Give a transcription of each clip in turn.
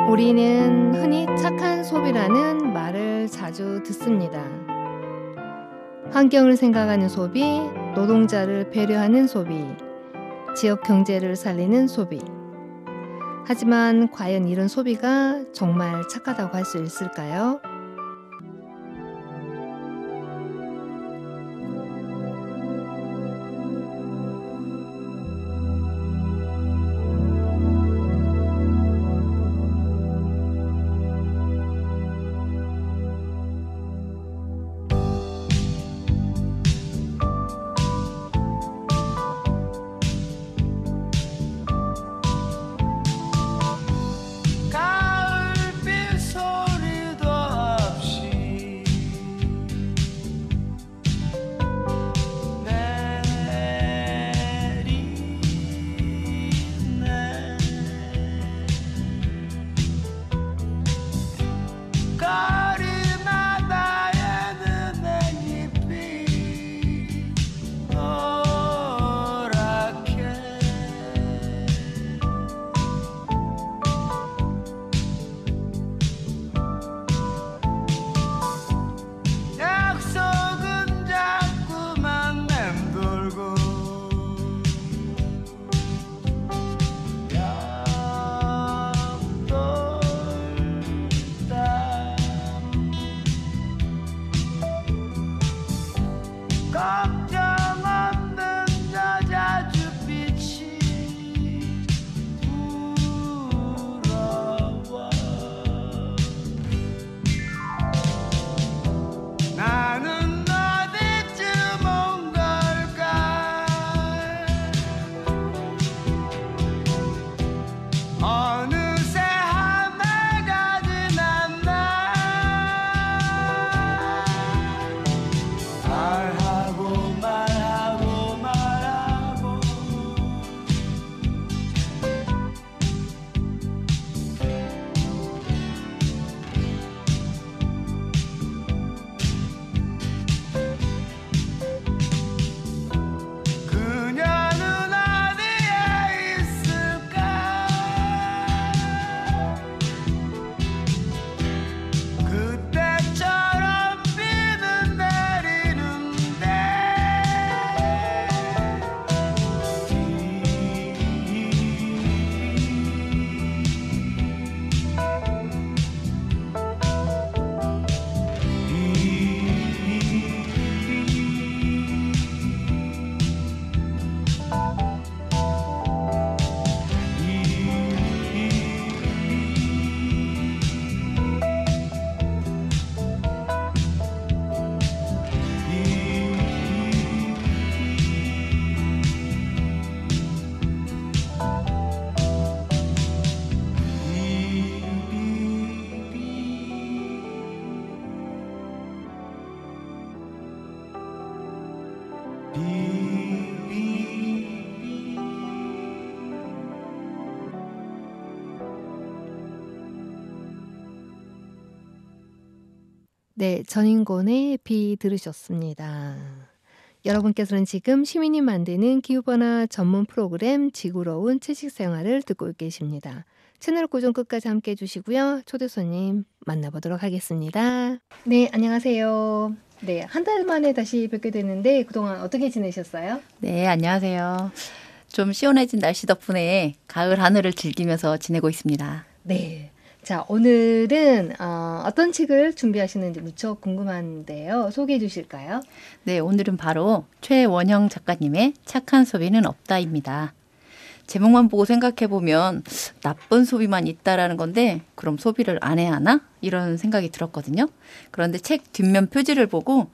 우리는 흔히 착한 소비라는 말을 자주 듣습니다. 환경을 생각하는 소비, 노동자를 배려하는 소비, 지역 경제를 살리는 소비. 하지만 과연 이런 소비가 정말 착하다고 할 수 있을까요? 네, 전인권의 비 들으셨습니다. 여러분께서는 지금 시민이 만드는 기후변화 전문 프로그램 지구로운 채식생활을 듣고 계십니다. 채널 고정 끝까지 함께 해주시고요. 초대 손님 만나보도록 하겠습니다. 네, 안녕하세요. 네, 한 달 만에 다시 뵙게 됐는데 그동안 어떻게 지내셨어요? 네, 안녕하세요. 좀 시원해진 날씨 덕분에 가을 하늘을 즐기면서 지내고 있습니다. 네. 자, 오늘은 어떤 책을 준비하시는지 무척 궁금한데요. 소개해 주실까요? 네, 오늘은 바로 최원형 작가님의 착한 소비는 없다입니다. 제목만 보고 생각해보면 나쁜 소비만 있다라는 건데 그럼 소비를 안 해야 하나? 이런 생각이 들었거든요. 그런데 책 뒷면 표지를 보고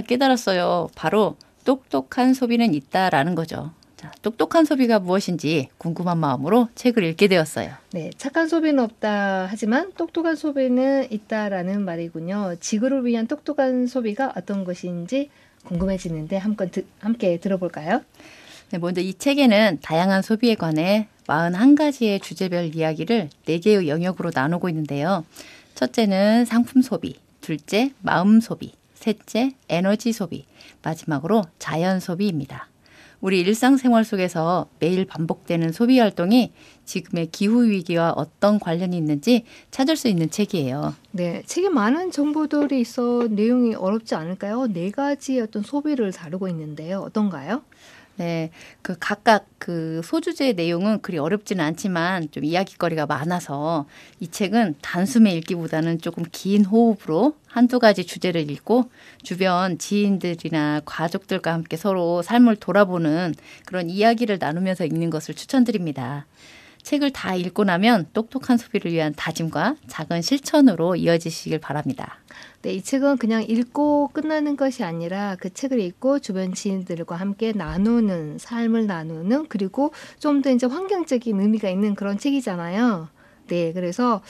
깨달았어요. 바로 똑똑한 소비는 있다라는 거죠. 자, 똑똑한 소비가 무엇인지 궁금한 마음으로 책을 읽게 되었어요. 네, 착한 소비는 없다 하지만 똑똑한 소비는 있다라는 말이군요. 지구를 위한 똑똑한 소비가 어떤 것인지 궁금해지는데 함께 들어볼까요? 네, 먼저 이 책에는 다양한 소비에 관해 41가지의 주제별 이야기를 4개의 영역으로 나누고 있는데요. 첫째는 상품 소비, 둘째 마음 소비, 셋째 에너지 소비, 마지막으로 자연 소비입니다. 우리 일상생활 속에서 매일 반복되는 소비 활동이 지금의 기후위기와 어떤 관련이 있는지 찾을 수 있는 책이에요. 네, 책에 많은 정보들이 있어 내용이 어렵지 않을까요? 네 가지의 어떤 소비를 다루고 있는데요. 어떤가요? 네, 그 각각 그 소주제의 내용은 그리 어렵지는 않지만 좀 이야기거리가 많아서 이 책은 단숨에 읽기보다는 조금 긴 호흡으로 한두 가지 주제를 읽고 주변 지인들이나 가족들과 함께 서로 삶을 돌아보는 그런 이야기를 나누면서 읽는 것을 추천드립니다. 책을 다 읽고 나면 똑똑한 소비를 위한 다짐과 작은 실천으로 이어지시길 바랍니다. 네, 이 책은 그냥 읽고 끝나는 것이 아니라 그 책을 읽고 주변 지인들과 함께 나누는, 삶을 나누는, 그리고 좀 더 이제 환경적인 의미가 있는 그런 책이잖아요. 네, 그래서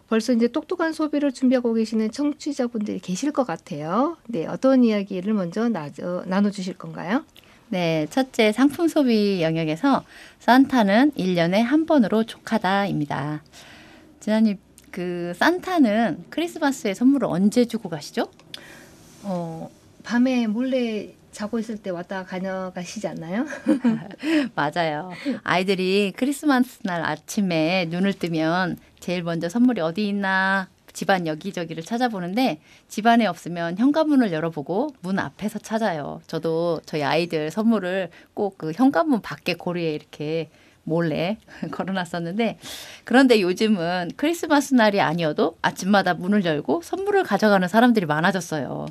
벌써 이제 똑똑한 소비를 준비하고 계시는 청취자분들이 계실 것 같아요. 네, 어떤 이야기를 먼저 나눠주실 건가요? 네, 첫째 상품 소비 영역에서 산타는 1년에 한 번으로 족하다입니다. 지난님 그 산타는 크리스마스에 선물을 언제 주고 가시죠? 밤에 몰래 자고 있을 때 왔다 가시지 않나요? 맞아요. 아이들이 크리스마스 날 아침에 눈을 뜨면 제일 먼저 선물이 어디 있나 집안 여기저기를 찾아보는데 집안에 없으면 현관문을 열어보고 문 앞에서 찾아요. 저도 저희 아이들 선물을 꼭 그 현관문 밖에 고리에 이렇게 몰래 걸어놨었는데 그런데 요즘은 크리스마스 날이 아니어도 아침마다 문을 열고 선물을 가져가는 사람들이 많아졌어요.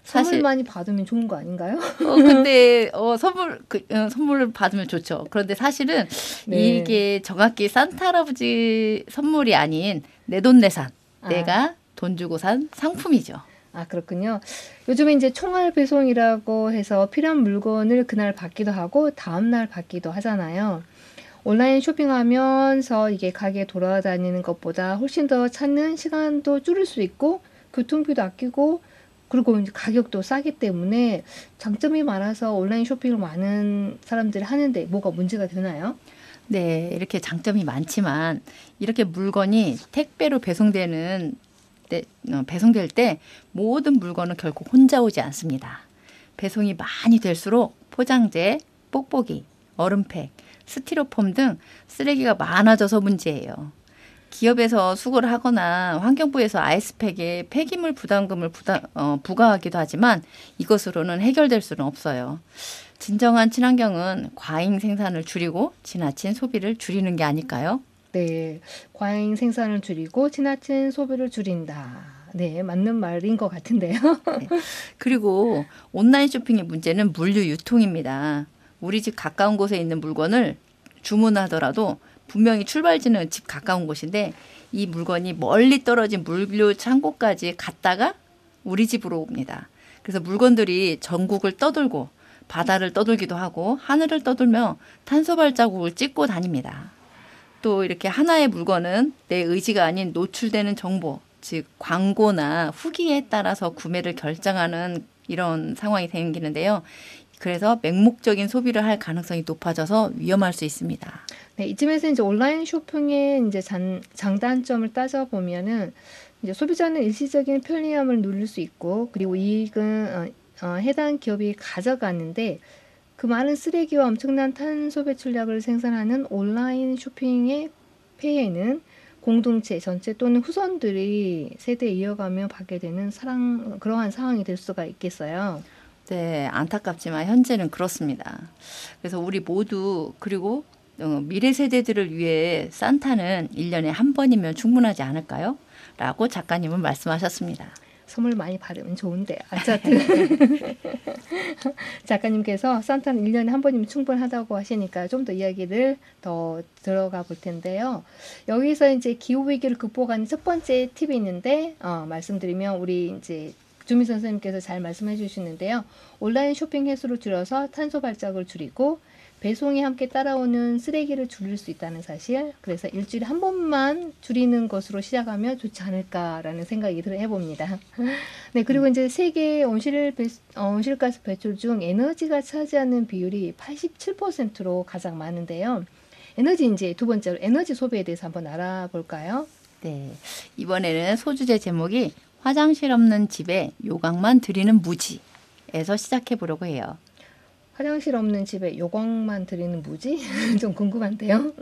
선물 사실 많이 받으면 좋은 거 아닌가요? 근데 선물을 받으면 좋죠. 그런데 사실은 네. 이게 정확히 산타 할아버지 선물이 아닌 내돈내산, 내가 돈 주고 산 상품이죠. 아, 그렇군요. 요즘에 이제 총알 배송이라고 해서 필요한 물건을 그날 받기도 하고 다음날 받기도 하잖아요. 온라인 쇼핑하면서 이게 가게 돌아다니는 것보다 훨씬 더 찾는 시간도 줄일 수 있고 교통비도 아끼고 그리고 이제 가격도 싸기 때문에 장점이 많아서 온라인 쇼핑을 많은 사람들이 하는데 뭐가 문제가 되나요? 네, 이렇게 장점이 많지만 이렇게 물건이 택배로 배송될 때 모든 물건은 결국 혼자 오지 않습니다. 배송이 많이 될수록 포장재, 뽁뽁이, 얼음팩, 스티로폼 등 쓰레기가 많아져서 문제예요. 기업에서 수거를 하거나 환경부에서 아이스팩에 폐기물 부담금을 부과하기도 하지만 이것으로는 해결될 수는 없어요. 진정한 친환경은 과잉 생산을 줄이고 지나친 소비를 줄이는 게 아닐까요? 네, 과잉 생산을 줄이고 지나친 소비를 줄인다. 네, 맞는 말인 것 같은데요. 네. 그리고 온라인 쇼핑의 문제는 물류 유통입니다. 우리 집 가까운 곳에 있는 물건을 주문하더라도 분명히 출발지는 집 가까운 곳인데 이 물건이 멀리 떨어진 물류 창고까지 갔다가 우리 집으로 옵니다. 그래서 물건들이 전국을 떠돌고 바다를 떠돌기도 하고 하늘을 떠돌며 탄소 발자국을 찍고 다닙니다. 또 이렇게 하나의 물건은 내 의지가 아닌 노출되는 정보, 즉 광고나 후기에 따라서 구매를 결정하는 이런 상황이 생기는데요. 그래서 맹목적인 소비를 할 가능성이 높아져서 위험할 수 있습니다. 네, 이쯤에서 이제 온라인 쇼핑의 이제 장단점을 따져보면은 이제 소비자는 일시적인 편리함을 누릴 수 있고 그리고 이익은 해당 기업이 가져가는데 그 많은 쓰레기와 엄청난 탄소 배출량을 생산하는 온라인 쇼핑의 폐해는 공동체 전체 또는 후손들이 세대 이어가며 받게 되는 그러한 상황이 될 수가 있겠어요. 네, 안타깝지만 현재는 그렇습니다. 그래서 우리 모두 그리고 미래 세대들을 위해 산타는 1년에 한 번이면 충분하지 않을까요? 라고 작가님은 말씀하셨습니다. 선물 많이 받으면 좋은데 어쨌든 작가님께서 산타는 1년에 한 번이면 충분하다고 하시니까 좀 더 이야기를 더 들어가 볼 텐데요. 여기서 이제 기후위기를 극복하는 첫 번째 팁이 있는데 말씀드리면 우리 이제 주미 선생님께서 잘 말씀해 주시는데요. 온라인 쇼핑 횟수를 줄여서 탄소 발자국을 줄이고 배송이 함께 따라오는 쓰레기를 줄일 수 있다는 사실. 그래서 일주일에 한 번만 줄이는 것으로 시작하면 좋지 않을까라는 생각이 해봅니다. 네, 그리고 이제 세계 온실가스 배출 중 에너지가 차지하는 비율이 87%로 가장 많은데요. 에너지 이제 두 번째로 에너지 소비에 대해서 한번 알아볼까요? 네, 이번에는 소주제 제목이 화장실 없는 집에 요강만 드리는 무지에서 시작해 보려고 해요. 화장실 없는 집에 요강만 드리는 뭐지? 좀 궁금한데요.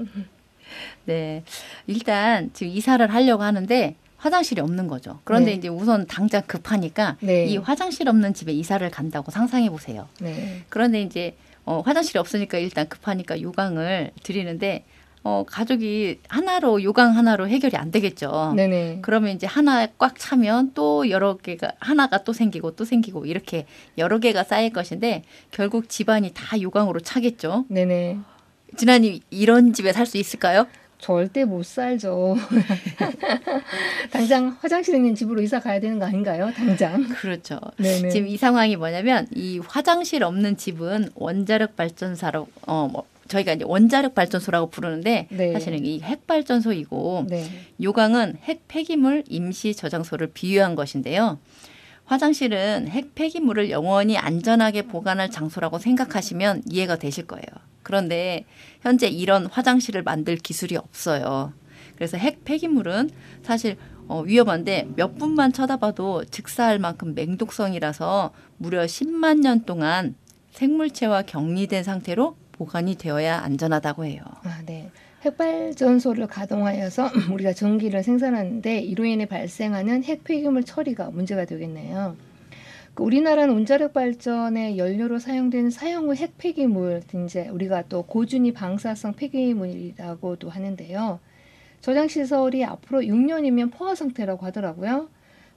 네. 일단 지금 이사를 하려고 하는데 화장실이 없는 거죠. 그런데 네. 이제 우선 당장 급하니까 네. 이 화장실 없는 집에 이사를 간다고 상상해 보세요. 네. 그런데 이제 화장실이 없으니까 일단 급하니까 요강을 드리는데 가족이 하나로 요강 하나로 해결이 안 되겠죠. 네네. 그러면 이제 하나 꽉 차면 또 여러 개가 하나가 또 생기고 이렇게 여러 개가 쌓일 것인데 결국 집안이 다 요강으로 차겠죠. 네네. 진아님 이런 집에 살 수 있을까요? 절대 못 살죠. 당장 화장실 있는 집으로 이사 가야 되는 거 아닌가요? 당장. 그렇죠. 네네. 지금 이 상황이 뭐냐면 이 화장실 없는 집은 원자력 발전사로 저희가 이제 원자력 발전소라고 부르는데 네. 사실은 이 핵 발전소이고 네. 요강은 핵 폐기물 임시 저장소를 비유한 것인데요. 화장실은 핵 폐기물을 영원히 안전하게 보관할 장소라고 생각하시면 이해가 되실 거예요. 그런데 현재 이런 화장실을 만들 기술이 없어요. 그래서 핵 폐기물은 사실 위험한데 몇 분만 쳐다봐도 즉사할 만큼 맹독성이라서 무려 10만 년 동안 생물체와 격리된 상태로 보관이 되어야 안전하다고 해요. 아, 네. 핵발전소를 가동하여서 우리가 전기를 생산하는데 이로 인해 발생하는 핵 폐기물 처리가 문제가 되겠네요. 우리나라는 원자력 발전의 연료로 사용되는 사용 후 핵 폐기물, 이제 우리가 또 고준위 방사성 폐기물이라고도 하는데요. 저장 시설이 앞으로 6년이면 포화 상태라고 하더라고요.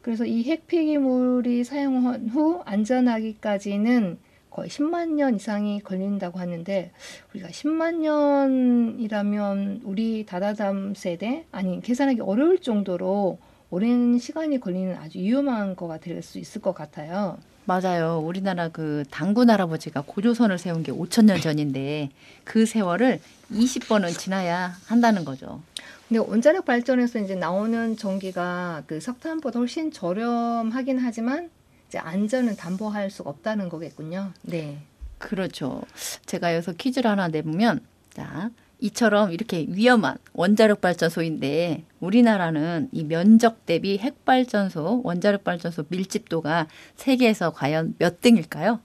그래서 이 핵 폐기물이 사용 후 안전하기까지는 거의 10만 년 이상이 걸린다고 하는데 우리가 10만 년이라면 우리 다다담 세대 아니 계산하기 어려울 정도로 오랜 시간이 걸리는 아주 위험한 거가 될 수 있을 것 같아요. 맞아요. 우리나라 그 단군 할아버지가 고조선을 세운 게 5천 년 전인데 그 세월을 20번은 지나야 한다는 거죠. 근데 원자력 발전에서 이제 나오는 전기가 그 석탄보다 훨씬 저렴하긴 하지만 이제 안전은 담보할 수가 없다는 거겠군요. 네. 그렇죠. 제가 여기서 퀴즈를 하나 내보면 자, 이처럼 이렇게 위험한 원자력 발전소인데 우리나라는 이 면적 대비 핵발전소, 원자력 발전소 밀집도가 세계에서 과연 몇 등일까요?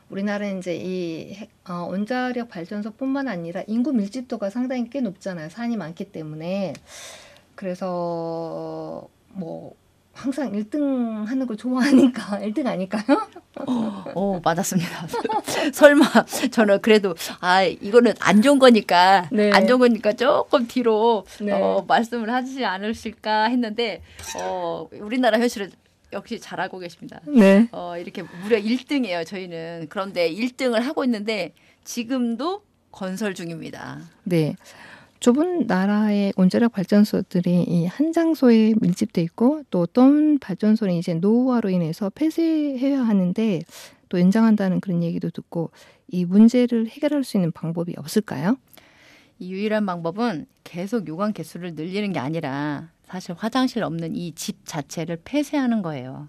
우리나라는 이제 이 원자력 발전소뿐만 아니라 인구 밀집도가 상당히 꽤 높잖아요. 산이 많기 때문에. 그래서 뭐 항상 1등 하는 걸 좋아하니까 1등 아닐까요? 맞았습니다. 설마 저는 그래도 이거는 안 좋은 거니까 네. 안 좋은 거니까 조금 뒤로 네. 말씀을 하시지 않으실까 했는데 우리나라 현실을 역시 잘하고 계십니다. 네. 이렇게 무려 1등이에요, 저희는. 그런데 1등을 하고 있는데 지금도 건설 중입니다. 네. 좁은 나라의 원자력 발전소들이 이 한 장소에 밀집돼 있고 또 어떤 발전소는 이제 노후화로 인해서 폐쇄해야 하는데 또 연장한다는 그런 얘기도 듣고 이 문제를 해결할 수 있는 방법이 없을까요? 이 유일한 방법은 계속 요강 개수를 늘리는 게 아니라 사실 화장실 없는 이 집 자체를 폐쇄하는 거예요.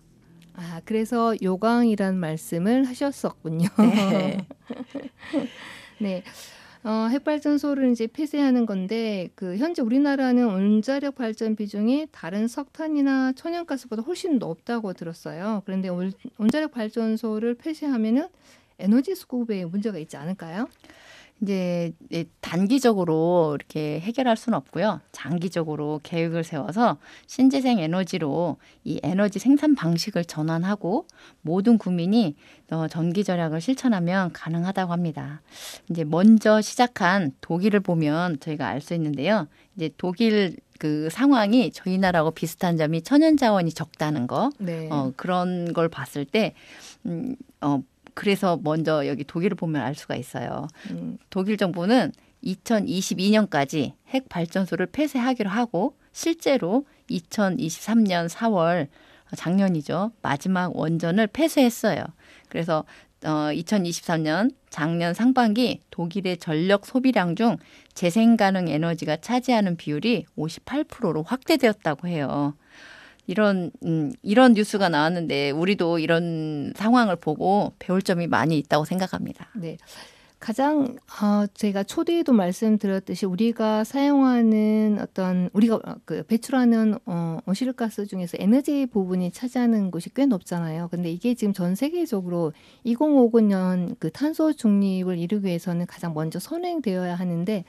아, 그래서 요강이라는 말씀을 하셨었군요. 네. 네. 핵발전소를 이제 폐쇄하는 건데 현재 우리나라는 원자력 발전 비중이 다른 석탄이나 천연가스보다 훨씬 높다고 들었어요. 그런데 원자력 발전소를 폐쇄하면은 에너지 수급에 문제가 있지 않을까요? 이제 단기적으로 이렇게 해결할 수는 없고요. 장기적으로 계획을 세워서 신재생 에너지로 이 에너지 생산 방식을 전환하고 모든 국민이 전기 절약을 실천하면 가능하다고 합니다. 이제 먼저 시작한 독일을 보면 저희가 알 수 있는데요. 이제 독일 그 상황이 저희 나라하고 비슷한 점이 천연 자원이 적다는 거. 네. 그런 걸 봤을 때 그래서 먼저 여기 독일을 보면 알 수가 있어요. 독일 정부는 2022년까지 핵 발전소를 폐쇄하기로 하고 실제로 2023년 4월 작년이죠. 마지막 원전을 폐쇄했어요. 그래서 2023년 작년 상반기 독일의 전력 소비량 중 재생 가능 에너지가 차지하는 비율이 58%로 확대되었다고 해요. 이런 뉴스가 나왔는데 우리도 이런 상황을 보고 배울 점이 많이 있다고 생각합니다. 네. 가장 제가 초대에도 말씀드렸듯이 우리가 사용하는 우리가 그 배출하는 온실가스 중에서 에너지 부분이 차지하는 곳이 꽤 높잖아요. 근데 이게 지금 전 세계적으로 2050년 그 탄소 중립을 이루기 위해서는 가장 먼저 선행되어야 하는데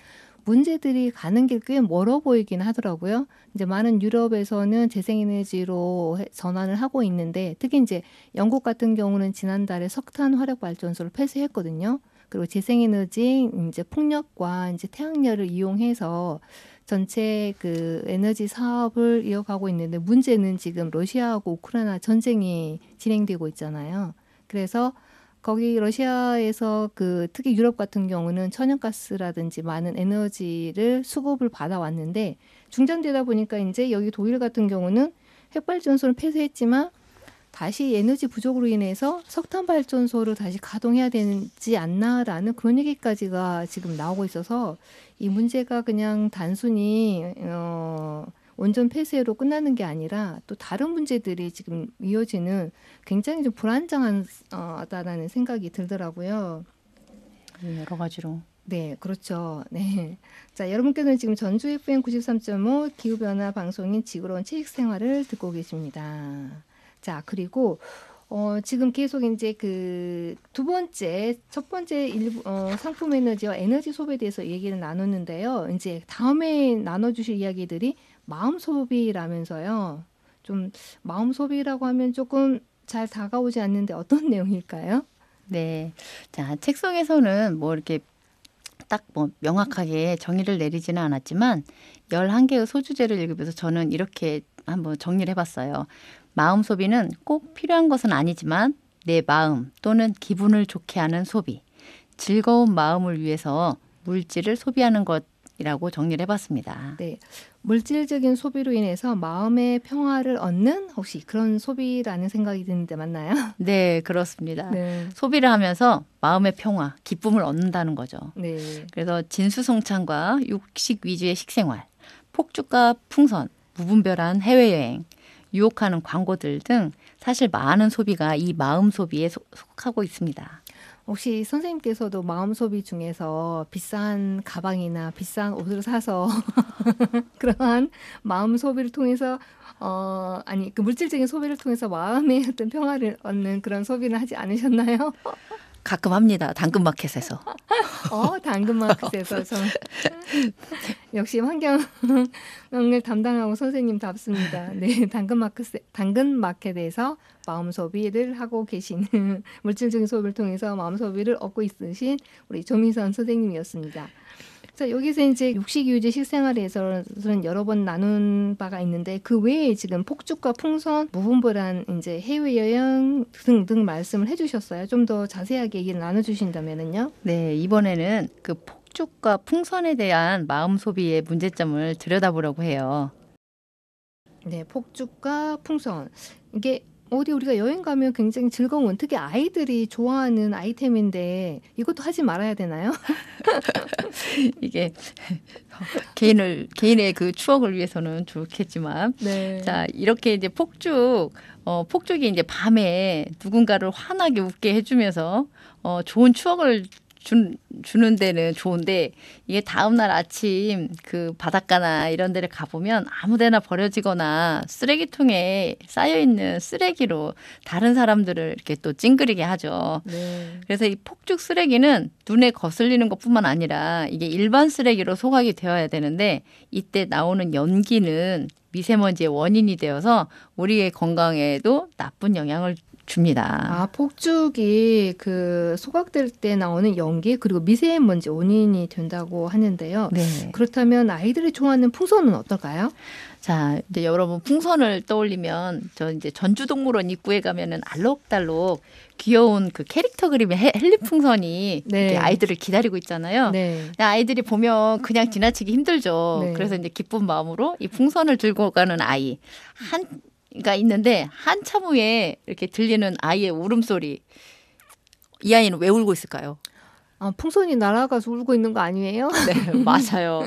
문제들이 가는 길 꽤 멀어 보이긴 하더라고요. 이제 많은 유럽에서는 재생에너지로 전환을 하고 있는데 특히 이제 영국 같은 경우는 지난달에 석탄 화력 발전소를 폐쇄했거든요. 그리고 재생에너지 이제 풍력과 이제 태양열을 이용해서 전체 그 에너지 사업을 이어가고 있는데 문제는 지금 러시아하고 우크라이나 전쟁이 진행되고 있잖아요. 그래서 거기 러시아에서 그 특히 유럽 같은 경우는 천연가스라든지 많은 에너지를 수급을 받아왔는데 중단되다 보니까 이제 여기 독일 같은 경우는 핵발전소를 폐쇄했지만 다시 에너지 부족으로 인해서 석탄 발전소를 다시 가동해야 되지 않나라는 그런 얘기까지가 지금 나오고 있어서 이 문제가 그냥 단순히 원전 폐쇄로 끝나는 게 아니라 또 다른 문제들이 지금 이어지는 굉장히 좀 불안정하다라는 생각이 들더라고요. 여러 가지로. 네, 그렇죠. 네. 자, 여러분께서는 지금 전주 FM 93.5 기후변화 방송인 지구로운 채식생활을 듣고 계십니다. 자, 그리고 지금 계속 이제 그 첫 번째 상품 에너지와 에너지 소비에 대해서 얘기를 나눴는데요. 이제 다음에 나눠주실 이야기들이 마음 소비라면서요. 좀 마음 소비라고 하면 조금 잘 다가오지 않는데 어떤 내용일까요? 네. 자, 책 속에서는 뭐 이렇게 딱 뭐 명확하게 정의를 내리지는 않았지만 11개의 소주제를 읽으면서 저는 이렇게 한번 정리를 해봤어요. 마음 소비는 꼭 필요한 것은 아니지만 내 마음 또는 기분을 좋게 하는 소비, 즐거운 마음을 위해서 물질을 소비하는 것이라고 정리를 해봤습니다. 네, 물질적인 소비로 인해서 마음의 평화를 얻는 혹시 그런 소비라는 생각이 드는데 맞나요? 네, 그렇습니다. 네. 소비를 하면서 마음의 평화, 기쁨을 얻는다는 거죠. 네. 그래서 진수성찬과 육식 위주의 식생활, 폭죽과 풍선, 무분별한 해외여행, 유혹하는 광고들 등 사실 많은 소비가 이 마음 소비에 속하고 있습니다. 혹시 선생님께서도 마음 소비 중에서 비싼 가방이나 비싼 옷을 사서 그러한 마음 소비를 통해서 그 물질적인 소비를 통해서 마음의 어떤 평화를 얻는 그런 소비를 하지 않으셨나요? 가끔 합니다. 당근마켓에서. 당근마켓에서 역시 환경을 담당하고 선생님답습니다. 네, 당근마켓에서 마음 소비를 하고 계시는 물질적인 소비를 통해서 마음 소비를 얻고 있으신 우리 조민선 선생님이었습니다. 자, 여기서 이제 육식유지 식생활에서는 여러 번 나눈 바가 있는데 그 외에 지금 폭죽과 풍선, 무분별한 이제 해외여행 등등 말씀을 해주셨어요. 좀 더 자세하게 얘기를 나눠주신다면요. 네, 이번에는 그 폭죽과 풍선에 대한 마음 소비의 문제점을 들여다보려고 해요. 네, 폭죽과 풍선. 이게 어디 우리가 여행 가면 굉장히 즐거운 특히 아이들이 좋아하는 아이템인데 이것도 하지 말아야 되나요? 이게 개인의 그 추억을 위해서는 좋겠지만, 네. 자, 이렇게 이제 폭죽이 이제 밤에 누군가를 환하게 웃게 해주면서 좋은 추억을 주는 데는 좋은데 이게 다음날 아침 그 바닷가나 이런 데를 가보면 아무데나 버려지거나 쓰레기통에 쌓여있는 쓰레기로 다른 사람들을 이렇게 또 찡그리게 하죠. 네. 그래서 이 폭죽 쓰레기는 눈에 거슬리는 것뿐만 아니라 이게 일반 쓰레기로 소각이 되어야 되는데 이때 나오는 연기는 미세먼지의 원인이 되어서 우리의 건강에도 나쁜 영향을 줍니다. 폭죽이 그 소각될 때 나오는 연기 그리고 미세먼지 원인이 된다고 하는데요. 네. 그렇다면 아이들이 좋아하는 풍선은 어떨까요? 자, 이제 여러분 풍선을 떠올리면 저 이제 전주동물원 입구에 가면은 알록달록 귀여운 그 캐릭터 그림의 헬리풍선이 네. 아이들을 기다리고 있잖아요. 네. 아이들이 보면 그냥 지나치기 힘들죠. 네. 그래서 이제 기쁜 마음으로 이 풍선을 들고 가는 가 있는데 한참 후에 이렇게 들리는 아이의 울음소리. 이 아이는 왜 울고 있을까요? 풍선이 날아가서 울고 있는 거 아니에요? 네, 맞아요.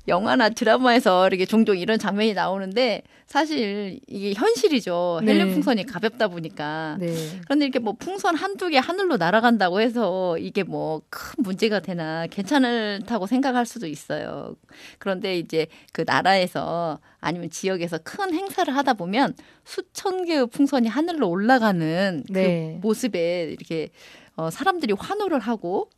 영화나 드라마에서 이렇게 종종 이런 장면이 나오는데 사실 이게 현실이죠. 네. 헬륨 풍선이 가볍다 보니까. 네. 그런데 이렇게 뭐 풍선 한두 개 하늘로 날아간다고 해서 이게 뭐 큰 문제가 되나 괜찮다고 생각할 수도 있어요. 그런데 이제 그 나라에서 아니면 지역에서 큰 행사를 하다 보면 수천 개의 풍선이 하늘로 올라가는 그 네. 모습에 이렇게 사람들이 환호를 하고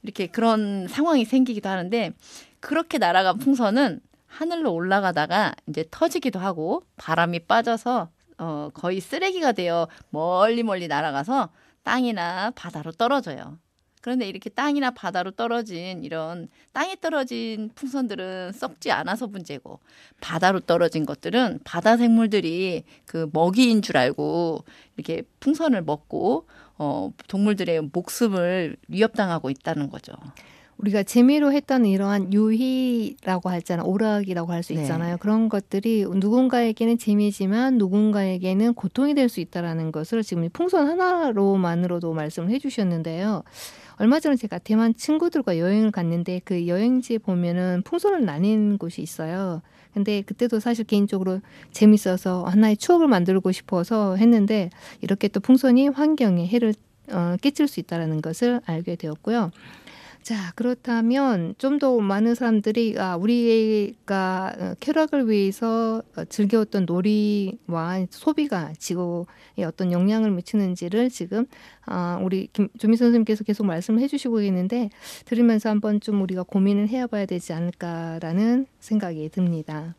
이렇게 그런 상황이 생기기도 하는데 그렇게 날아간 풍선은 하늘로 올라가다가 이제 터지기도 하고 바람이 빠져서 거의 쓰레기가 되어 멀리 멀리 날아가서 땅이나 바다로 떨어져요. 그런데 이렇게 땅이나 바다로 떨어진 이런 땅에 떨어진 풍선들은 썩지 않아서 문제고 바다로 떨어진 것들은 바다 생물들이 그 먹이인 줄 알고 이렇게 풍선을 먹고 동물들의 목숨을 위협당하고 있다는 거죠. 우리가 재미로 했던 이러한 유희라고 하잖아, 오락이라고 할 수 네. 있잖아요. 그런 것들이 누군가에게는 재미지만 누군가에게는 고통이 될 수 있다라는 것을 지금 이 풍선 하나로만으로도 말씀을 해주셨는데요. 얼마 전에 제가 대만 친구들과 여행을 갔는데 그 여행지에 보면은 풍선을 나뉜 곳이 있어요. 근데 그때도 사실 개인적으로 재밌어서 하나의 추억을 만들고 싶어서 했는데 이렇게 또 풍선이 환경에 해를 끼칠 수 있다는 것을 알게 되었고요. 자, 그렇다면 좀 더 많은 사람들이 우리가 쾌락을 위해서 즐겨왔던 놀이와 소비가 지구에 어떤 영향을 미치는지를 지금 우리 조미 선생님께서 계속 말씀을 해주시고 있는데 들으면서 한번 좀 우리가 고민을 해봐야 되지 않을까라는 생각이 듭니다.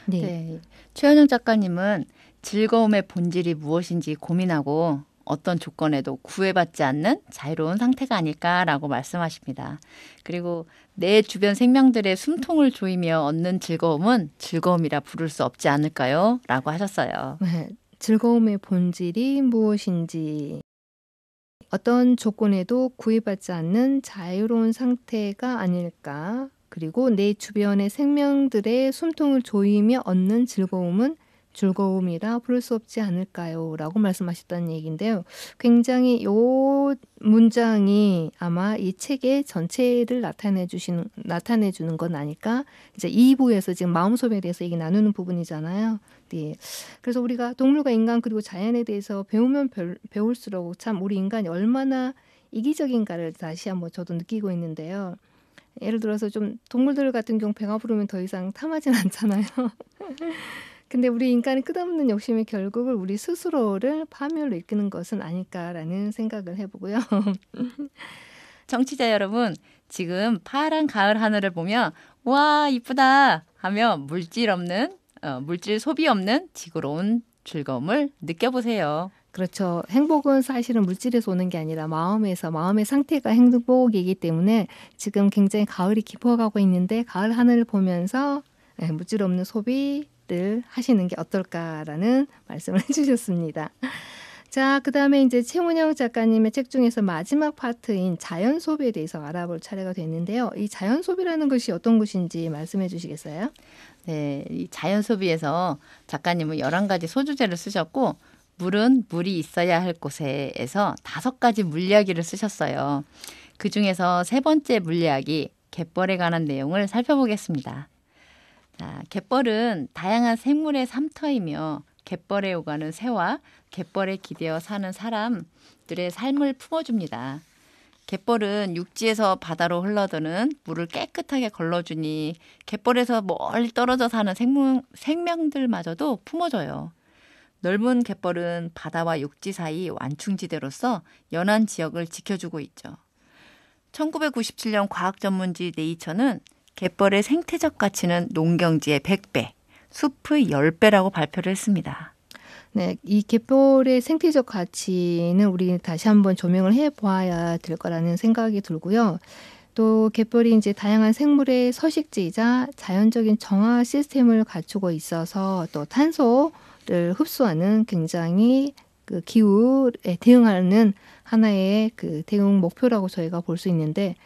네. 네. 최현영 작가님은 즐거움의 본질이 무엇인지 고민하고 어떤 조건에도 구애받지 않는 자유로운 상태가 아닐까라고 말씀하십니다. 그리고 내 주변 생명들의 숨통을 조이며 얻는 즐거움은 즐거움이라 부를 수 없지 않을까요? 라고 하셨어요. 네. 즐거움의 본질이 무엇인지 어떤 조건에도 구애받지 않는 자유로운 상태가 아닐까. 그리고 내 주변의 생명들의 숨통을 조이며 얻는 즐거움은 즐거움이라 부를 수 없지 않을까요? 라고 말씀하셨다는 얘기인데요. 굉장히 이 문장이 아마 이 책의 전체를 나타내 주는 건 아닐까? 이제 2부에서 지금 마음소비에 대해서 얘기 나누는 부분이잖아요. 네. 그래서 우리가 동물과 인간 그리고 자연에 대해서 배우면 배울수록 참 우리 인간이 얼마나 이기적인가를 다시 한번 저도 느끼고 있는데요. 예를 들어서 좀 동물들 같은 경우 배가 부르면 더 이상 탐하진 않잖아요. 근데 우리 인간의 끝없는 욕심이 결국을 우리 스스로를 파멸로 이끄는 것은 아닐까라는 생각을 해보고요. 청취자 여러분, 지금 파란 가을 하늘을 보며 와 이쁘다 하며 물질 소비 없는 지구로운 즐거움을 느껴보세요. 그렇죠. 행복은 사실은 물질에서 오는 게 아니라 마음의 상태가 행복이기 때문에 지금 굉장히 가을이 깊어가고 있는데 가을 하늘을 보면서 물질 없는 소비를 하시는 게 어떨까라는 말씀을 해주셨습니다. 자, 그 다음에 이제 최원영 작가님의 책 중에서 마지막 파트인 자연 소비에 대해서 알아볼 차례가 됐는데요. 이 자연 소비라는 것이 어떤 것인지 말씀해 주시겠어요? 네, 이 자연 소비에서 작가님은 11가지 소주제를 쓰셨고 물은 물이 있어야 할 곳에서 5가지 물리학을 쓰셨어요. 그중에서 3번째 물리학이 갯벌에 관한 내용을 살펴보겠습니다. 자, 갯벌은 다양한 생물의 삼터이며 갯벌에 오가는 새와 갯벌에 기대어 사는 사람들의 삶을 품어줍니다. 갯벌은 육지에서 바다로 흘러드는 물을 깨끗하게 걸러주니 갯벌에서 멀리 떨어져 사는 생명들마저도 품어줘요. 넓은 갯벌은 바다와 육지 사이 완충지대로서 연안 지역을 지켜주고 있죠. 1997년 과학 전문지 네이처는 갯벌의 생태적 가치는 농경지의 100배, 숲의 10배라고 발표를 했습니다. 네, 이 갯벌의 생태적 가치는 우리 다시 한번 조명을 해봐야 될 거라는 생각이 들고요. 또 갯벌이 이제 다양한 생물의 서식지이자 자연적인 정화 시스템을 갖추고 있어서 또 탄소를 흡수하는 굉장히 그 기후에 대응하는 하나의 그 대응 목표라고 저희가 볼 수 있는데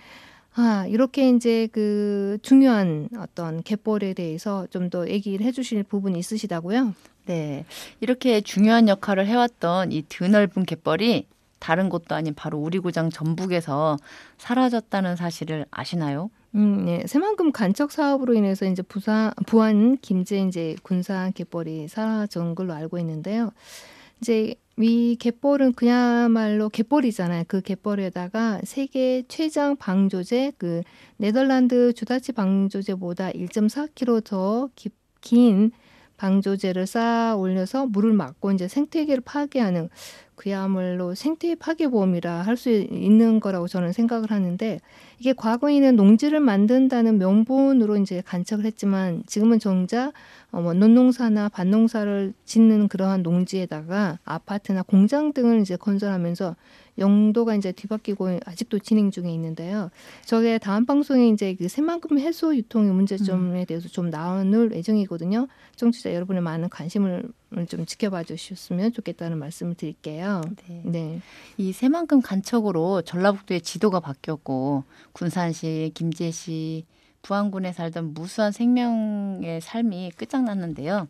이렇게 이제 그 중요한 어떤 갯벌에 대해서 좀 더 얘기를 해주실 부분이 있으시다고요? 네, 이렇게 중요한 역할을 해왔던 이 드넓은 갯벌이 다른 곳도 아닌 바로 우리 고장 전북에서 사라졌다는 사실을 아시나요? 네. 새만금 간척 사업으로 인해서 이제 부안 김제 이제 군산 갯벌이 사라진 걸로 알고 있는데요. 이제 이 갯벌은 그야말로 갯벌이잖아요. 그 갯벌에다가 세계 최장 방조제 그 네덜란드 주다치 방조제보다 1.4km 더 긴 방조제를 쌓아 올려서 물을 막고 이제 생태계를 파괴하는 그야말로 생태 파괴보험이라 할 수 있는 거라고 저는 생각을 하는데 이게 과거에는 농지를 만든다는 명분으로 이제 간척을 했지만 지금은 정작 뭐 논농사나 밭농사를 짓는 그러한 농지에다가 아파트나 공장 등을 이제 건설하면서 용도가 이제 뒤바뀌고 아직도 진행 중에 있는데요. 저게 다음 방송에 이제 그 새만금 해소 유통의 문제점에 대해서 좀 나눌 예정이거든요. 청취자 여러분의 많은 관심을 좀 지켜봐 주셨으면 좋겠다는 말씀을 드릴게요. 네. 네. 이 새만금 간척으로 전라북도의 지도가 바뀌었고 군산시, 김제시, 부안군에 살던 무수한 생명의 삶이 끝장났는데요.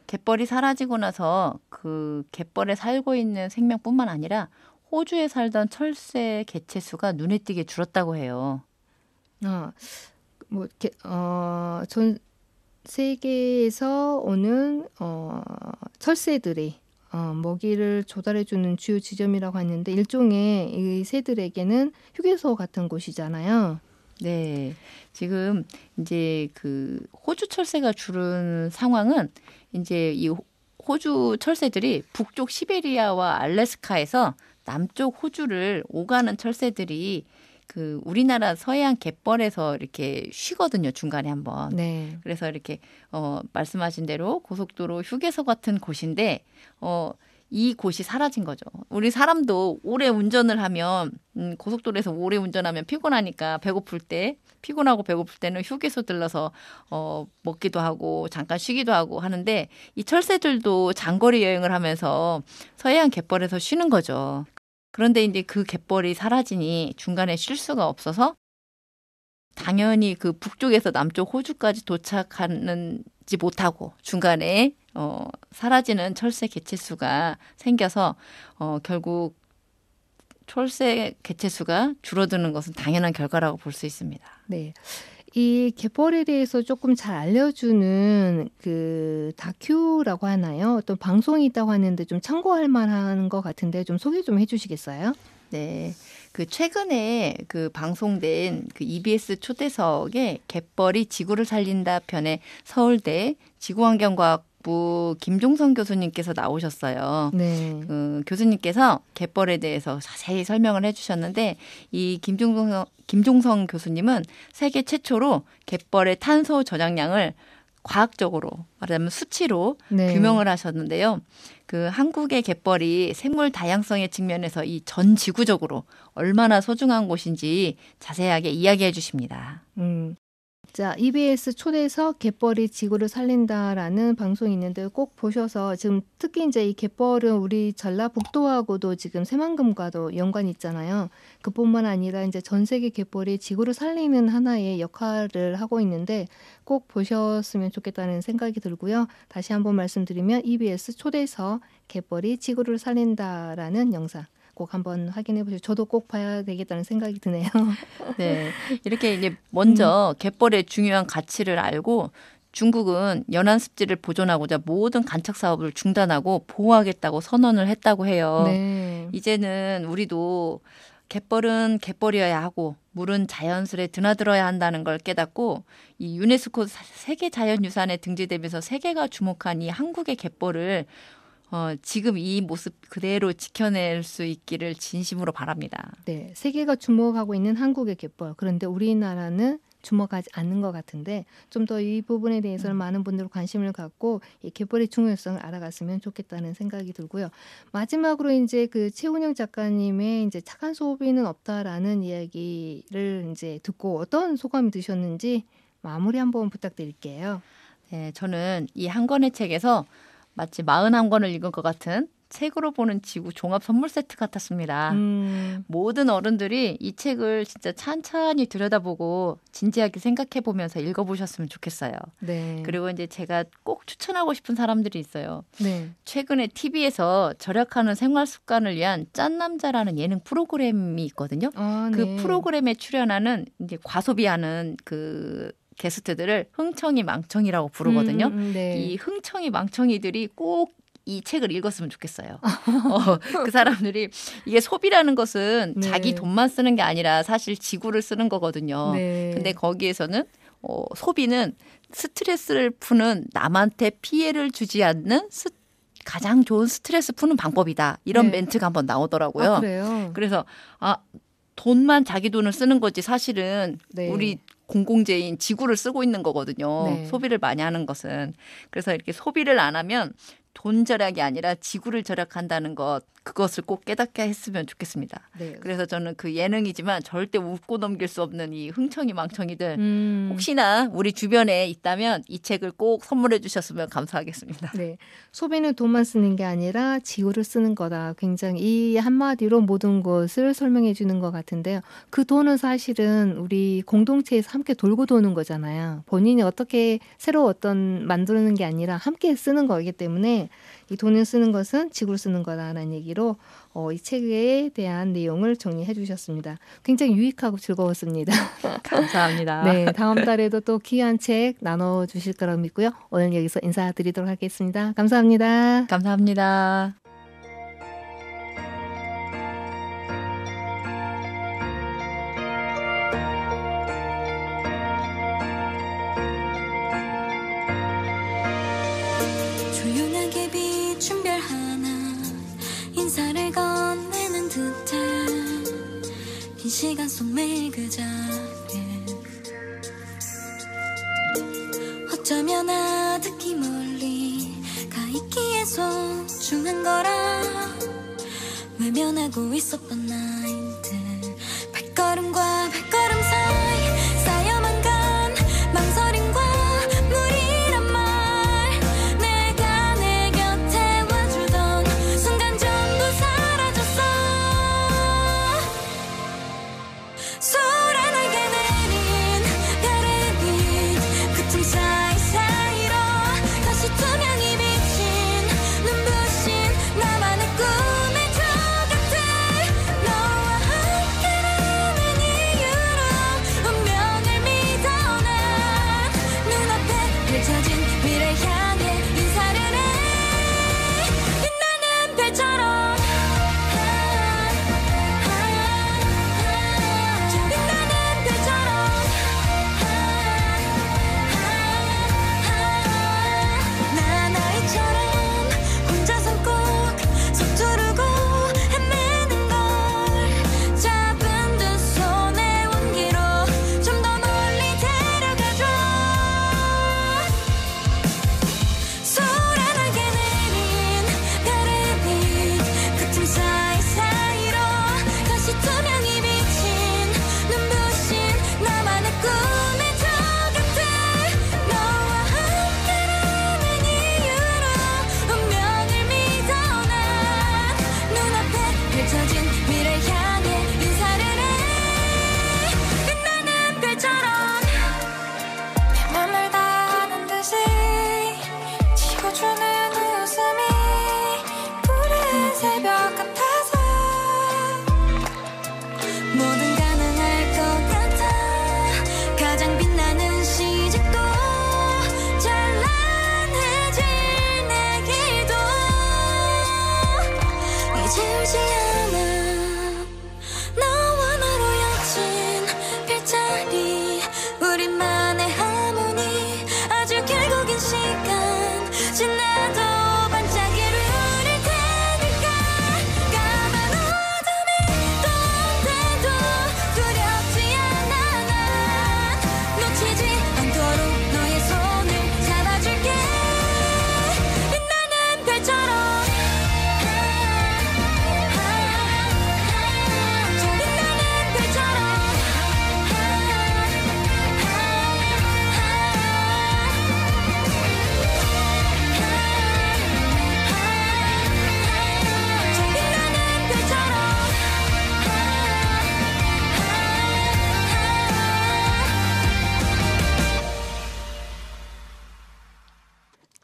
갯벌이 사라지고 나서 그 갯벌에 살고 있는 생명뿐만 아니라 호주에 살던 철새 개체수가 눈에 띄게 줄었다고 해요. 뭐 전 세계에서 오는 철새들이 먹이를 조달해주는 주요 지점이라고 하는데 일종의 이 새들에게는 휴게소 같은 곳이잖아요. 네. 지금 이제 그 호주 철새가 줄은 상황은 이제 이 호주 철새들이 북쪽 시베리아와 알래스카에서 남쪽 호주를 오가는 철새들이 그 우리나라 서해안 갯벌에서 이렇게 쉬거든요. 중간에 한번. 네. 그래서 이렇게 말씀하신 대로 고속도로 휴게소 같은 곳인데 이 곳이 사라진 거죠. 우리 사람도 오래 운전을 하면 고속도로에서 오래 운전하면 피곤하니까 피곤하고 배고플 때는 휴게소 들러서 먹기도 하고 잠깐 쉬기도 하고 하는데 이 철새들도 장거리 여행을 하면서 서해안 갯벌에서 쉬는 거죠. 그런데 이제 그 갯벌이 사라지니 중간에 쉴 수가 없어서 당연히 그 북쪽에서 남쪽 호주까지 도착하는지 못하고 중간에 사라지는 철새 개체수가 생겨서 결국 철새 개체수가 줄어드는 것은 당연한 결과라고 볼 수 있습니다. 네. 이 갯벌에 대해서 조금 잘 알려주는 그 다큐라고 하나요? 어떤 방송이 있다고 하는데 좀 참고할 만한 것 같은데 좀 소개 좀 해주시겠어요? 네. 그 최근에 그 방송된 그 EBS 초대석에 갯벌이 지구를 살린다 편에 서울대 지구환경과학부 김종성 교수님께서 나오셨어요. 네. 그 교수님께서 갯벌에 대해서 자세히 설명을 해주셨는데 이 김종성 교수님은 세계 최초로 갯벌의 탄소 저장량을 과학적으로 말하자면 수치로 네. 규명을 하셨는데요. 그 한국의 갯벌이 생물 다양성의 측면에서 이 전 지구적으로 얼마나 소중한 곳인지 자세하게 이야기해 주십니다. 자, EBS 초대석 갯벌이 지구를 살린다라는 방송이 있는데 꼭 보셔서 지금 특히 이제 이 갯벌은 우리 전라북도하고도 지금 새만금과도 연관이 있잖아요. 그뿐만 아니라 이제 전 세계 갯벌이 지구를 살리는 하나의 역할을 하고 있는데 꼭 보셨으면 좋겠다는 생각이 들고요. 다시 한번 말씀드리면 EBS 초대석 갯벌이 지구를 살린다라는 영상. 꼭 한번 확인해 보시고 저도 꼭 봐야 되겠다는 생각이 드네요. 네, 이렇게 이제 먼저 갯벌의 중요한 가치를 알고 중국은 연안 습지를 보존하고자 모든 간척 사업을 중단하고 보호하겠다고 선언을 했다고 해요. 네. 이제는 우리도 갯벌은 갯벌이어야 하고 물은 자연스레 드나들어야 한다는 걸 깨닫고 이 유네스코 세계 자연유산에 등재되면서 세계가 주목한 이 한국의 갯벌을 지금 이 모습 그대로 지켜낼 수 있기를 진심으로 바랍니다. 네, 세계가 주목하고 있는 한국의 갯벌. 그런데 우리나라는 주목하지 않는 것 같은데 좀 더 이 부분에 대해서는 많은 분들 관심을 갖고 이 갯벌의 중요성을 알아갔으면 좋겠다는 생각이 들고요. 마지막으로 이제 그 최운영 작가님의 이제 착한 소비는 없다라는 이야기를 이제 듣고 어떤 소감이 드셨는지 마무리 한번 부탁드릴게요. 네, 저는 이 한 권의 책에서 마치 41권을 읽은 것 같은 책으로 보는 지구 종합 선물 세트 같았습니다. 모든 어른들이 이 책을 진짜 찬찬히 들여다보고 진지하게 생각해 보면서 읽어보셨으면 좋겠어요. 네. 그리고 이제 제가 꼭 추천하고 싶은 사람들이 있어요. 네. 최근에 TV에서 절약하는 생활 습관을 위한 짠남자라는 예능 프로그램이 있거든요. 그 네. 프로그램에 출연하는 이제 과소비하는 그 게스트들을 흥청이 망청이라고 부르거든요. 네. 이 흥청이 망청이들이 꼭 이 책을 읽었으면 좋겠어요. 그 사람들이 이게 소비라는 것은 네. 자기 돈만 쓰는 게 아니라 사실 지구를 쓰는 거거든요. 네. 근데 거기에서는 소비는 스트레스를 푸는 남한테 피해를 주지 않는 가장 좋은 스트레스 푸는 방법이다. 이런 네. 멘트가 한번 나오더라고요. 그래요? 그래서 돈만 자기 돈을 쓰는 거지 사실은 네. 우리 공공재인 지구를 쓰고 있는 거거든요. 네. 소비를 많이 하는 것은. 그래서 이렇게 소비를 안 하면 돈 절약이 아니라 지구를 절약한다는 그것을 꼭 깨닫게 했으면 좋겠습니다. 네. 그래서 저는 그 예능이지만 절대 웃고 넘길 수 없는 이 흥청이 망청이들 혹시나 우리 주변에 있다면 이 책을 꼭 선물해 주셨으면 감사하겠습니다. 네. 소비는 돈만 쓰는 게 아니라 지구를 쓰는 거다. 굉장히 이 한마디로 모든 것을 설명해 주는 것 같은데요. 그 돈은 사실은 우리 공동체에서 함께 돌고 도는 거잖아요. 본인이 어떻게 새로 만드는 게 아니라 함께 쓰는 거기 때문에 이 돈을 쓰는 것은 지구를 쓰는 거다라는 얘기로 이 책에 대한 내용을 정리해 주셨습니다. 굉장히 유익하고 즐거웠습니다. 감사합니다. 네, 다음 달에도 또 귀한 책 나눠주실 거라고 믿고요. 오늘 여기서 인사드리도록 하겠습니다. 감사합니다. 감사합니다. 조용하게 비춘 별 하나 인사를 건네는 듯해 긴 시간 속 매일 그 자리에 어쩌면 아득히 멀리 가 있기에 소중한 거라 외면하고 있었던 나인데 발걸음과 발걸음 사이 쌓여만 간 망설임과 무리란 말 내가 내 곁에 와주던 순간 전부 사라졌어 소란하게 내린 별의 빛 그 틈 사이사이로 다시 투명히 비친 눈부신 나만의 꿈의 저 곁에 너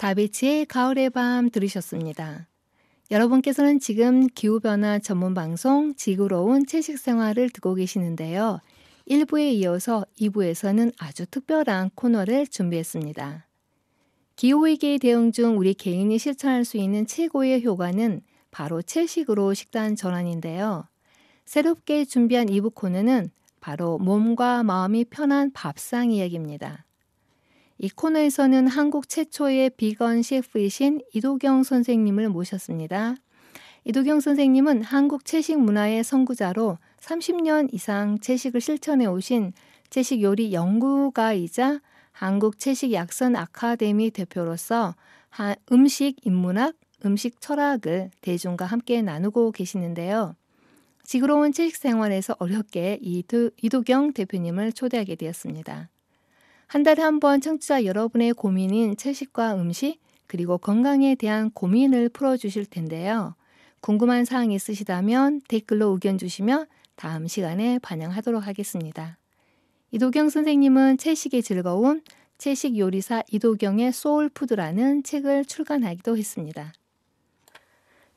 다비치의 가을의 밤 들으셨습니다. 여러분께서는 지금 기후변화 전문 방송 지구로운 채식생활을 듣고 계시는데요. 1부에 이어서 2부에서는 아주 특별한 코너를 준비했습니다. 기후위기에 대응 중 우리 개인이 실천할 수 있는 최고의 효과는 바로 채식으로 식단 전환인데요. 새롭게 준비한 2부 코너는 바로 몸과 마음이 편한 밥상 이야기입니다. 이 코너에서는 한국 최초의 비건 셰프이신 이도경 선생님을 모셨습니다. 이도경 선생님은 한국 채식 문화의 선구자로 30년 이상 채식을 실천해 오신 채식 요리 연구가이자 한국 채식 약선 아카데미 대표로서 음식 인문학, 음식 철학을 대중과 함께 나누고 계시는데요. 지구로운 채식 생활에서 어렵게 이도경 대표님을 초대하게 되었습니다. 한 달에 한 번 청취자 여러분의 고민인 채식과 음식 그리고 건강에 대한 고민을 풀어주실 텐데요. 궁금한 사항 있으시다면 댓글로 의견 주시면 다음 시간에 반영하도록 하겠습니다. 이도경 선생님은 채식의 즐거움, 채식 요리사 이도경의 소울푸드라는 책을 출간하기도 했습니다.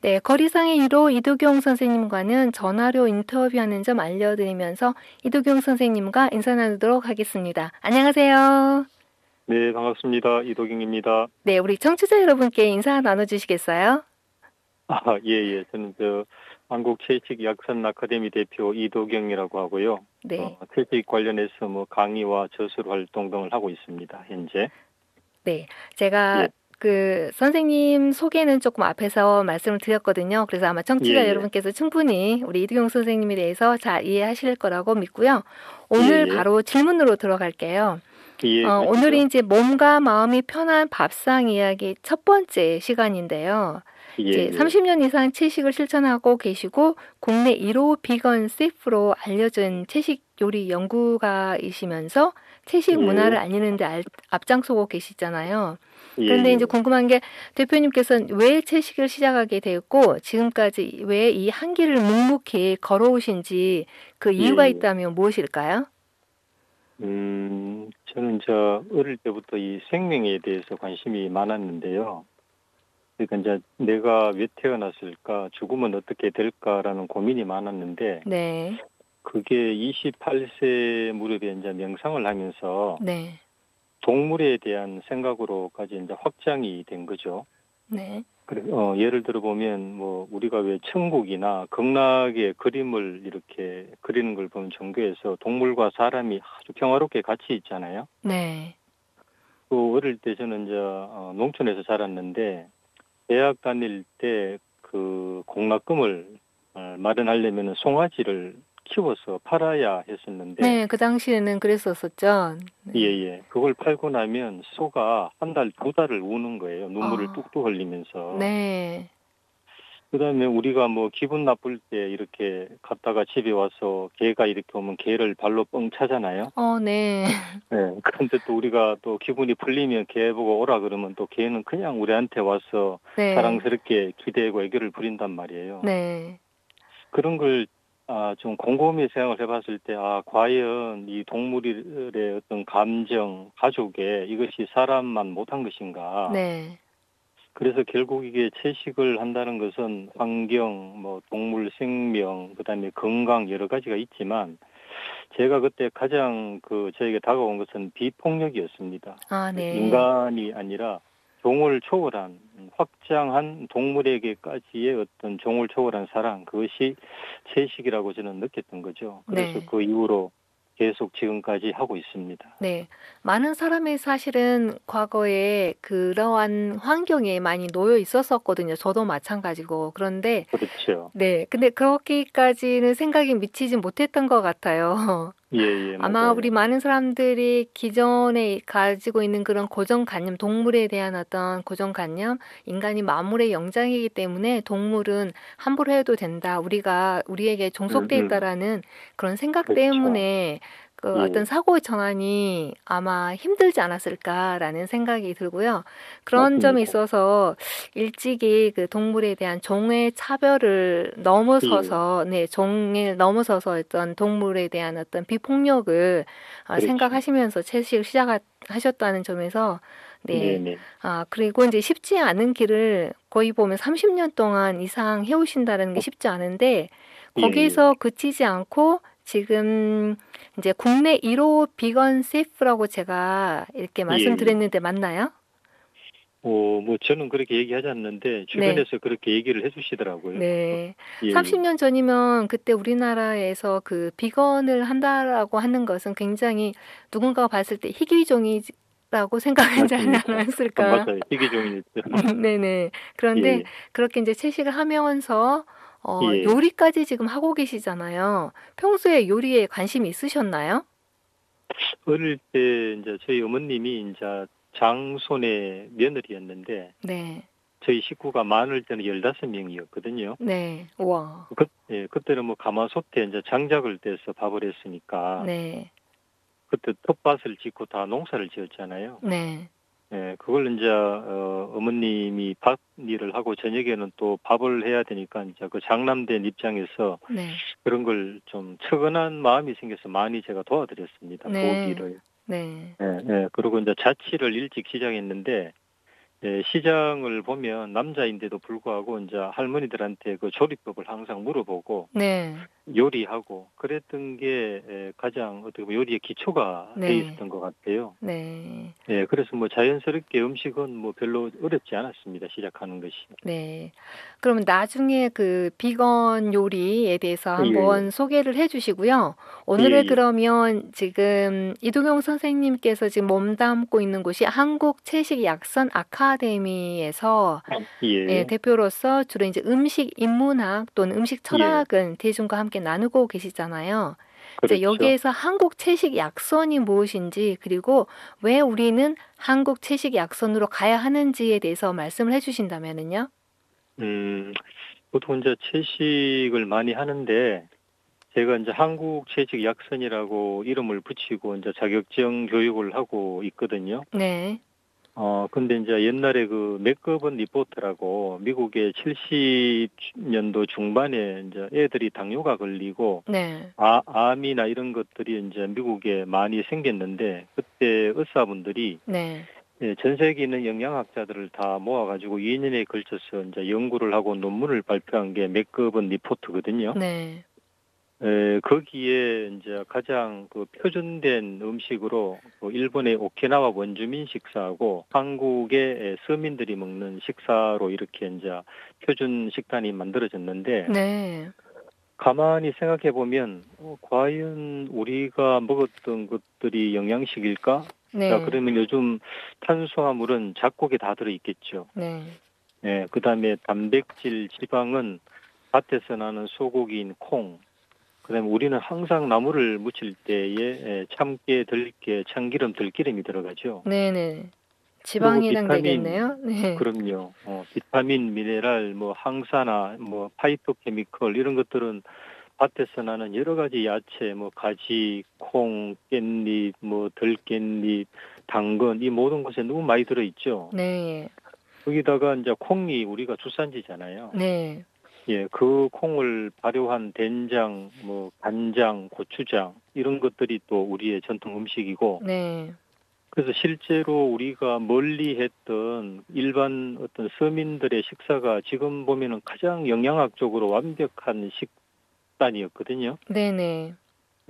네, 거리상의 1호 이도경 선생님과는 전화로 인터뷰하는 점 알려드리면서 이도경 선생님과 인사 나누도록 하겠습니다. 안녕하세요. 네, 반갑습니다. 이도경입니다. 네, 우리 청취자 여러분께 인사 나눠주시겠어요? 예. 저는 한국 채식 약선 아카데미 대표 이도경이라고 하고요. 네. 채식 관련해서 강의와 저술 활동 등을 하고 있습니다. 현재. 네, 제가 예. 그 선생님 소개는 조금 앞에서 말씀을 드렸거든요. 그래서 아마 청취자 예. 여러분께서 충분히 우리 이도경 선생님에 대해서 잘 이해하실 거라고 믿고요. 오늘 예. 바로 질문으로 들어갈게요. 예. 그렇죠. 오늘이 이제 몸과 마음이 편한 밥상 이야기 첫 번째 시간인데요. 이제 30년 이상 채식을 실천하고 계시고 국내 1호 비건 셰프로 알려진 채식 요리 연구가이시면서 채식 문화를 알리는 데 앞장서고 계시잖아요. 그런데 이제 궁금한 게 대표님께서는 왜 채식을 시작하게 되었고 지금까지 왜 이 한 길을 묵묵히 걸어오신지 그 이유가 있다면 무엇일까요? 저는 어릴 때부터 이 생명에 대해서 관심이 많았는데요. 그러니까 내가 왜 태어났을까, 죽으면 어떻게 될까라는 고민이 많았는데, 네. 그게 28세 무렵에 명상을 하면서 네. 동물에 대한 생각으로까지 확장이 된 거죠. 네. 예를 들어 보면 우리가 왜 천국이나 극락의 그림을 이렇게 그리는 걸 보면 종교에서 동물과 사람이 아주 평화롭게 같이 있잖아요. 네. 또 어릴 때 저는 농촌에서 자랐는데 대학 다닐 때 그 공납금을 마련하려면 송아지를 키워서 팔아야 했었는데. 네, 그 당시에는 그랬었었죠. 네. 예. 그걸 팔고 나면 소가 한 달, 2달을 우는 거예요. 눈물을 뚝뚝 흘리면서. 네. 그다음에 우리가 기분 나쁠 때 이렇게 갔다가 집에 와서 개가 이렇게 오면 개를 발로 뻥 차잖아요. 네. 네. 그런데 또 우리가 또 기분이 풀리면 개 보고 오라 그러면 또 개는 그냥 우리한테 와서 네. 사랑스럽게 기대고 애교를 부린단 말이에요. 네. 그런 걸 좀 곰곰이 생각을 해봤을 때 과연 이 동물의 어떤 감정, 가족에 이것이 사람만 못한 것인가. 네. 그래서 결국 이게 채식을 한다는 것은 환경, 동물 생명, 그다음에 건강 여러 가지가 있지만 제가 그때 가장 저에게 다가온 것은 비폭력이었습니다. 네. 인간이 아니라 종을 초월한 확장한 동물에게까지의 어떤 종을 초월한 사랑, 그것이 채식이라고 저는 느꼈던 거죠. 그래서 네. 그 이후로 계속 지금까지 하고 있습니다. 네. 많은 사람이 사실은 과거에 그러한 환경에 많이 놓여 있었었거든요. 저도 마찬가지고. 그런데 그렇죠. 네. 근데 그렇게까지는 생각이 미치지 못했던 것 같아요. 예, 아마 맞아요. 우리 많은 사람들이 기존에 가지고 있는 그런 고정관념, 동물에 대한 어떤 고정관념, 인간이 만물의 영장이기 때문에 동물은 함부로 해도 된다. 우리에게 종속돼 있다라는 그런 생각 그렇죠. 때문에 어떤 사고의 전환이 아마 힘들지 않았을까라는 생각이 들고요. 그런 맞습니다. 점에 있어서 일찍이 그 동물에 대한 종의 차별을 넘어서서, 종을 넘어서서 어떤 동물에 대한 어떤 비폭력을 그렇죠. 생각하시면서 채식을 시작하셨다는 점에서 네. 네네. 그리고 이제 쉽지 않은 길을 거의 보면 30년 동안 이상 해오신다는 게 쉽지 않은데 예, 거기에서 그치지 않고 지금 이제 국내 1호 비건 셰프라고 제가 이렇게 예. 말씀드렸는데 맞나요? 뭐 저는 그렇게 얘기하지 않는데 네. 주변에서 그렇게 얘기를 해주시더라고요. 네. 예, 예. 30년 전이면 그때 우리나라에서 그 비건을 한다라고 하는 것은 굉장히 누군가가 봤을 때 희귀종이라고 생각하지 맞습니다. 않았을까? 맞아요. 희귀종이죠. 네네. 그런데 예, 그렇게 이제 채식을 하면서 예. 요리까지 지금 하고 계시잖아요. 평소에 요리에 관심이 있으셨나요? 어릴 때 이제 저희 어머님이 이제 장손의 며느리였는데 네. 저희 식구가 많을 때는 15명이었거든요. 네. 우와. 그때는 뭐 가마솥에 이제 장작을 떼서 밥을 했으니까 네. 그때 텃밭을 짓고 다 농사를 지었잖아요. 네. 예, 그걸 이제 어머님이 밭 일을 하고 저녁에는 또 밥을 해야 되니까 이제 그 장남된 입장에서 네. 그런 걸 좀 측은한 마음이 생겨서 많이 제가 도와드렸습니다. 네. 부엌일을. 네. 예, 예. 그리고 이제 자취를 일찍 시작했는데 예, 시장을 보면 남자인데도 불구하고 이제 할머니들한테 그 조리법을 항상 물어보고 네. 요리하고 그랬던 게 가장 어떻게 보면 요리의 기초가 돼 네. 있었던 것 같아요. 네. 예, 그래서 뭐 자연스럽게 음식은 뭐 별로 어렵지 않았습니다. 시작하는 것이. 네. 그러면 나중에 그 비건 요리에 대해서 예, 한번 소개를 해 주시고요. 오늘은 예, 예. 그러면 지금 이동영 선생님께서 지금 몸담고 있는 곳이 한국 채식 약선 아카데미에서 예, 대표로서 주로 이제 음식 인문학 또는 음식 예. 철학은 대중과 함께 나누고 계시잖아요. 이제 그렇죠. 여기에서 한국 채식 약선이 무엇인지 그리고 왜 우리는 한국 채식 약선으로 가야 하는지에 대해서 말씀을 해 주신다면은요. 보통 이제 채식을 많이 하는데 제가 이제 한국 채식 약선이라고 이름을 붙이고 이제 자격증 교육을 하고 있거든요. 네. 근데 이제 옛날에 그 맥거번 리포트라고 미국의 70년도 중반에 이제 애들이 당뇨가 걸리고 네. 암이나 이런 것들이 이제 미국에 많이 생겼는데 그때 의사분들이 네. 예, 전 세계 있는 영양학자들을 다 모아가지고 2년에 걸쳐서 이제 연구를 하고 논문을 발표한 게 맥거번 리포트거든요. 네. 거기에 이제 가장 그 표준된 음식으로 그 일본의 오키나와 원주민 식사하고 한국의 서민들이 먹는 식사로 이렇게 이제 표준 식단이 만들어졌는데 네. 가만히 생각해 보면 과연 우리가 먹었던 것들이 영양식일까? 자, 네. 그러면 요즘 탄수화물은 작곡에 다 들어 있겠죠. 네. 예, 그다음에 단백질, 지방은 밭에서 나는 소고기인 콩. 그다음에 우리는 항상 나물을 무칠 때에 참깨, 들깨, 참기름, 들기름이 들어가죠. 네네. 그리고 지방이 해당되겠네요. 네. 그럼요. 비타민, 미네랄, 뭐 항산화, 뭐 파이토케미컬 이런 것들은 밭에서 나는 여러 가지 야채, 뭐 가지, 콩, 깻잎, 뭐 들깻잎, 당근 이 모든 것에 너무 많이 들어 있죠. 네. 거기다가 이제 콩이 우리가 주산지잖아요. 네. 예, 그 콩을 발효한 된장, 뭐 간장, 고추장 이런 것들이 또 우리의 전통 음식이고 네. 그래서 실제로 우리가 멀리 했던 일반 어떤 서민들의 식사가 지금 보면은 가장 영양학적으로 완벽한 식단이었거든요. 네네.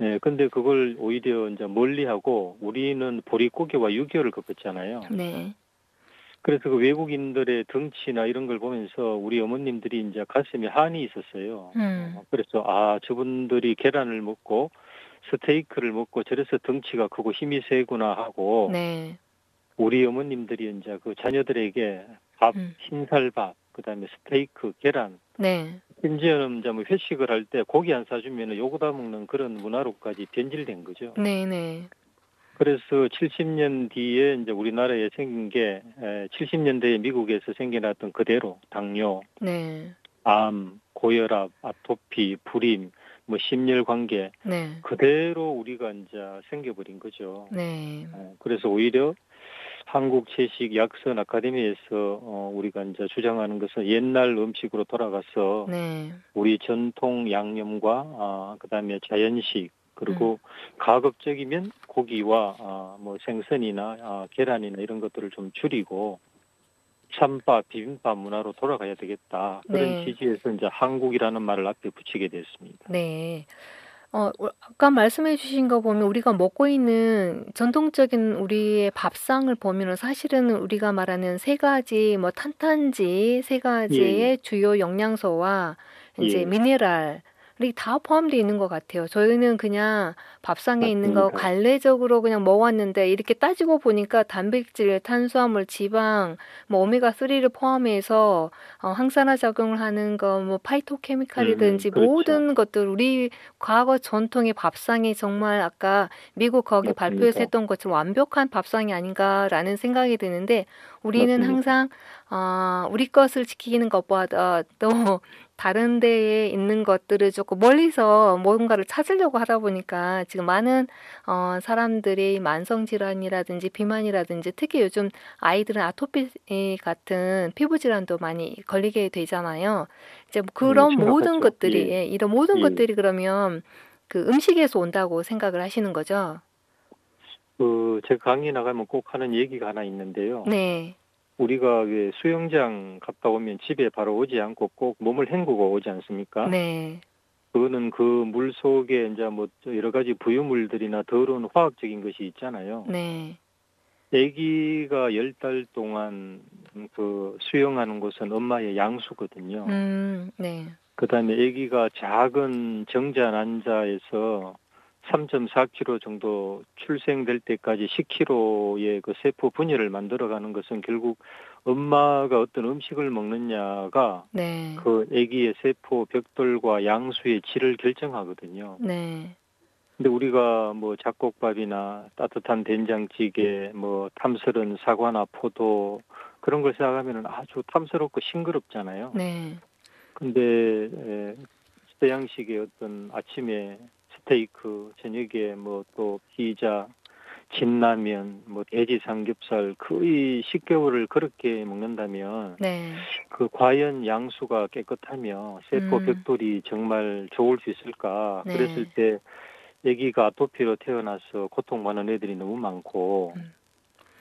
예, 근데 그걸 오히려 이제 멀리하고 우리는 보릿고개와 유교를 겪었잖아요. 네. 그래서 그 외국인들의 덩치나 이런 걸 보면서 우리 어머님들이 이제 가슴에 한이 있었어요. 그래서 저분들이 계란을 먹고 스테이크를 먹고 저래서 덩치가 크고 힘이 세구나 하고 네. 우리 어머님들이 이제 그 자녀들에게 밥, 흰쌀밥, 그다음에 스테이크, 계란, 네. 심지어는 이제 뭐 회식을 할 때 고기 안 사주면은 요거다 먹는 그런 문화로까지 변질된 거죠. 네네. 그래서 70년 뒤에 이제 우리나라에 생긴 게 70년대에 미국에서 생겨났던 그대로 당뇨, 네. 암, 고혈압, 아토피, 불임, 뭐 심혈관계 네. 그대로 우리가 이제 생겨버린 거죠. 네. 그래서 오히려 한국 채식 약선 아카데미에서 우리가 이제 주장하는 것은 옛날 음식으로 돌아가서 네. 우리 전통 양념과 그다음에 자연식 그리고 가급적이면 고기와 뭐 생선이나 계란이나 이런 것들을 좀 줄이고 쌈밥, 비빔밥 문화로 돌아가야 되겠다. 그런 네. 취지에서 이제 한국이라는 말을 앞에 붙이게 됐습니다. 네. 아까 말씀해 주신 거 보면 우리가 먹고 있는 전통적인 우리의 밥상을 보면은 사실은 우리가 말하는 세 가지 뭐 탄탄지 세 예, 예. 가지의 주요 영양소와 이제 예, 미네랄이 다 포함되어 있는 것 같아요. 저희는 그냥 밥상에 있는 거 맞습니다. 관례적으로 그냥 먹었는데 이렇게 따지고 보니까 단백질, 탄수화물, 지방, 뭐 오메가3를 포함해서 항산화 작용을 하는 거, 뭐 파이토케미칼이든지 그렇죠. 모든 것들 우리 과거 전통의 밥상이 정말 아까 미국 거기 발표에서 맞습니다. 했던 것처럼 완벽한 밥상이 아닌가라는 생각이 드는데 우리는 맞습니다. 항상 우리 것을 지키는 것보다 또 다른 데에 있는 것들을 조금 멀리서 뭔가를 찾으려고 하다 보니까 지금 많은 사람들이 만성 질환이라든지 비만이라든지 특히 요즘 아이들은 아토피 같은 피부 질환도 많이 걸리게 되잖아요. 이제 뭐 그런 모든 심각하죠. 것들이 예, 이런 모든 예. 것들이 그러면 그 음식에서 온다고 생각을 하시는 거죠? 제가 강의 나가면 꼭 하는 얘기가 하나 있는데요. 네, 우리가 왜 수영장 갔다 오면 집에 바로 오지 않고 꼭 몸을 헹구고 오지 않습니까? 네, 그거는 그 물 속에 이제 뭐 여러 가지 부유물들이나 더러운 화학적인 것이 있잖아요. 네, 아기가 10달 동안 그 수영하는 곳은 엄마의 양수거든요. 네, 그다음에 아기가 작은 정자 난자에서 3.4kg 정도 출생될 때까지 10kg의 그 세포 분열을 만들어가는 것은 결국 엄마가 어떤 음식을 먹느냐가 네, 그 아기의 세포 벽돌과 양수의 질을 결정하거든요. 네, 근데 우리가 뭐 잡곡밥이나 따뜻한 된장찌개, 뭐 탐스런 사과나 포도 그런 걸 생각하면은 아주 탐스럽고 싱그럽잖아요. 네, 근데 서양식의 어떤 아침에 스테이크, 저녁에 뭐 또 피자, 진라면, 뭐 돼지 삼겹살 거의 10개월을 그렇게 먹는다면 네, 그 과연 양수가 깨끗하며 세포 벽돌이 정말 좋을 수 있을까? 그랬을 네, 때 아기가 아토피로 태어나서 고통받는 애들이 너무 많고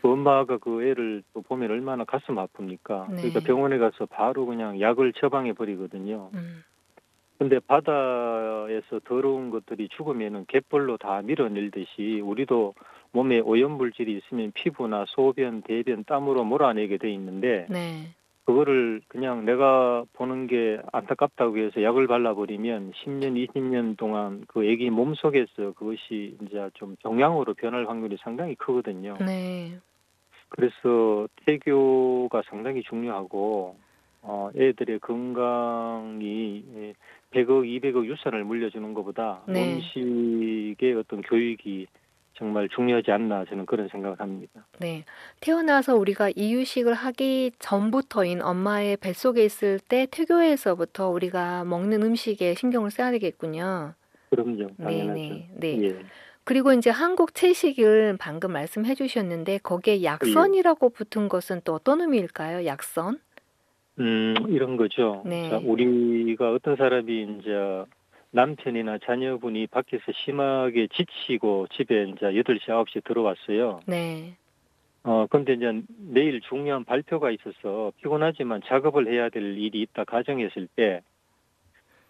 그 엄마가 그 애를 또 보면 얼마나 가슴 아픕니까? 그러니까 네, 병원에 가서 바로 그냥 약을 처방해 버리거든요. 근데 바다에서 더러운 것들이 죽으면은 갯벌로 다 밀어내듯이 우리도 몸에 오염물질이 있으면 피부나 소변, 대변, 땀으로 몰아내게 돼 있는데 네, 그거를 그냥 내가 보는 게 안타깝다고 해서 약을 발라버리면 10년, 20년 동안 그 애기 몸속에서 그것이 이제 좀 종양으로 변할 확률이 상당히 크거든요. 네, 그래서 태교가 상당히 중요하고 애들의 건강이 100억, 200억 유산을 물려주는 것보다 네. 음식의 어떤 교육이 정말 중요하지 않나 저는 그런 생각을 합니다. 네. 태어나서 우리가 이유식을 하기 전부터인 엄마의 뱃속에 있을 때 태교에서부터 우리가 먹는 음식에 신경을 써야 되겠군요. 그럼요, 당연하죠. 네네. 네. 예, 그리고 이제 한국 채식을 방금 말씀해 주셨는데 거기에 예. 약선이라고 붙은 것은 또 어떤 의미일까요? 약선? 이런 거죠. 자, 네. 우리가 어떤 사람이 이제 남편이나 자녀분이 밖에서 심하게 지치고 집에 이제 8시, 9시 들어왔어요. 네. 근데 이제 내일 중요한 발표가 있어서 피곤하지만 작업을 해야 될 일이 있다 가정했을 때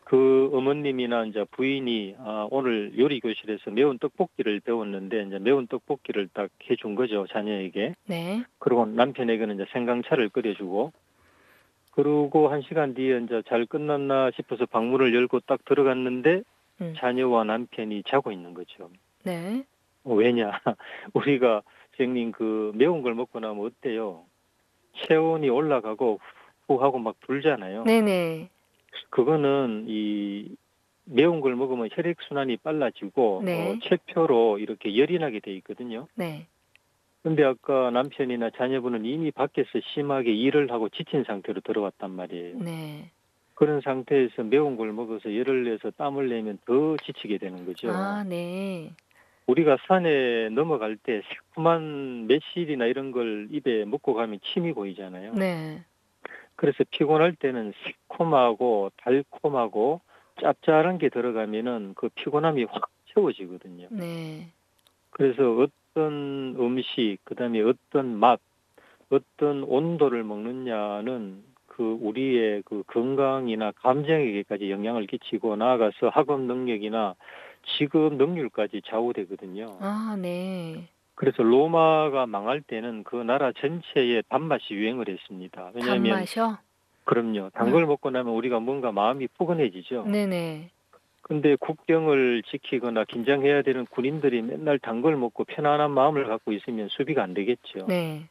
그 어머님이나 이제 부인이 오늘 요리 교실에서 매운 떡볶이를 배웠는데 이제 매운 떡볶이를 딱 해준 거죠, 자녀에게. 네. 그리고 남편에게는 이제 생강차를 끓여주고 그러고 1시간 뒤에 이제 잘 끝났나 싶어서 방문을 열고 딱 들어갔는데 음. 자녀와 남편이 자고 있는 거죠. 네. 왜냐? 우리가 선생님 그 매운 걸 먹고 나면 어때요? 체온이 올라가고 후 하고 막 불잖아요. 네네. 그거는 이 매운 걸 먹으면 혈액 순환이 빨라지고 네. 체표로 이렇게 열이 나게 돼 있거든요. 네. 근데 아까 남편이나 자녀분은 이미 밖에서 심하게 일을 하고 지친 상태로 들어왔단 말이에요. 네. 그런 상태에서 매운 걸 먹어서 열을 내서 땀을 내면 더 지치게 되는 거죠. 아, 네. 우리가 산에 넘어갈 때 새콤한 매실이나 이런 걸 입에 먹고 가면 침이 고이잖아요. 네. 그래서 피곤할 때는 새콤하고 달콤하고 짭짤한 게 들어가면은 그 피곤함이 확 채워지거든요. 네. 그래서 어떤 음식, 그다음에 어떤 맛, 어떤 온도를 먹느냐는 그 우리의 그 건강이나 감정에게까지 영향을 끼치고 나아가서 학업 능력이나 직업 능률까지 좌우되거든요. 아, 네. 그래서 로마가 망할 때는 그 나라 전체에 단맛이 유행을 했습니다. 왜냐하면 단맛이요? 그럼요. 단 걸 먹고 나면 우리가 뭔가 마음이 포근해지죠. 네네. 근데 국경을 지키거나 긴장해야 되는 군인들이 맨날 단 걸 먹고 편안한 마음을 갖고 있으면 수비가 안 되겠죠. 네.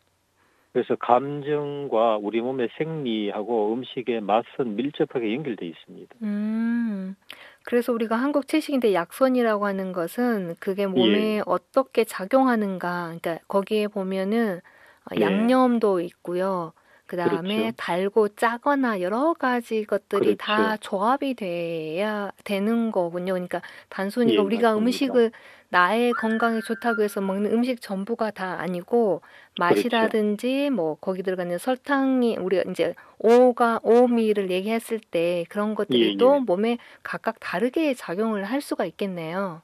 그래서 감정과 우리 몸의 생리하고 음식의 맛은 밀접하게 연결돼 있습니다. 그래서 우리가 한국 채식인데 약선이라고 하는 것은 그게 예, 몸에 어떻게 작용하는가. 그러니까 거기에 보면은 네, 양념도 있고요. 그다음에 그렇죠. 달고 짜거나 여러 가지 것들이 다 그렇죠. 조합이 돼야 되는 거군요. 그러니까 단순히 예, 우리가 맞습니다. 음식을 나의 건강에 좋다고 해서 먹는 음식 전부가 다 아니고 그렇죠. 맛이라든지 뭐 거기 들어가는 설탕이 우리가 이제 오미를 얘기했을 때 그런 예, 것들이 또 예. 몸에 각각 다르게 작용을 할 수가 있겠네요.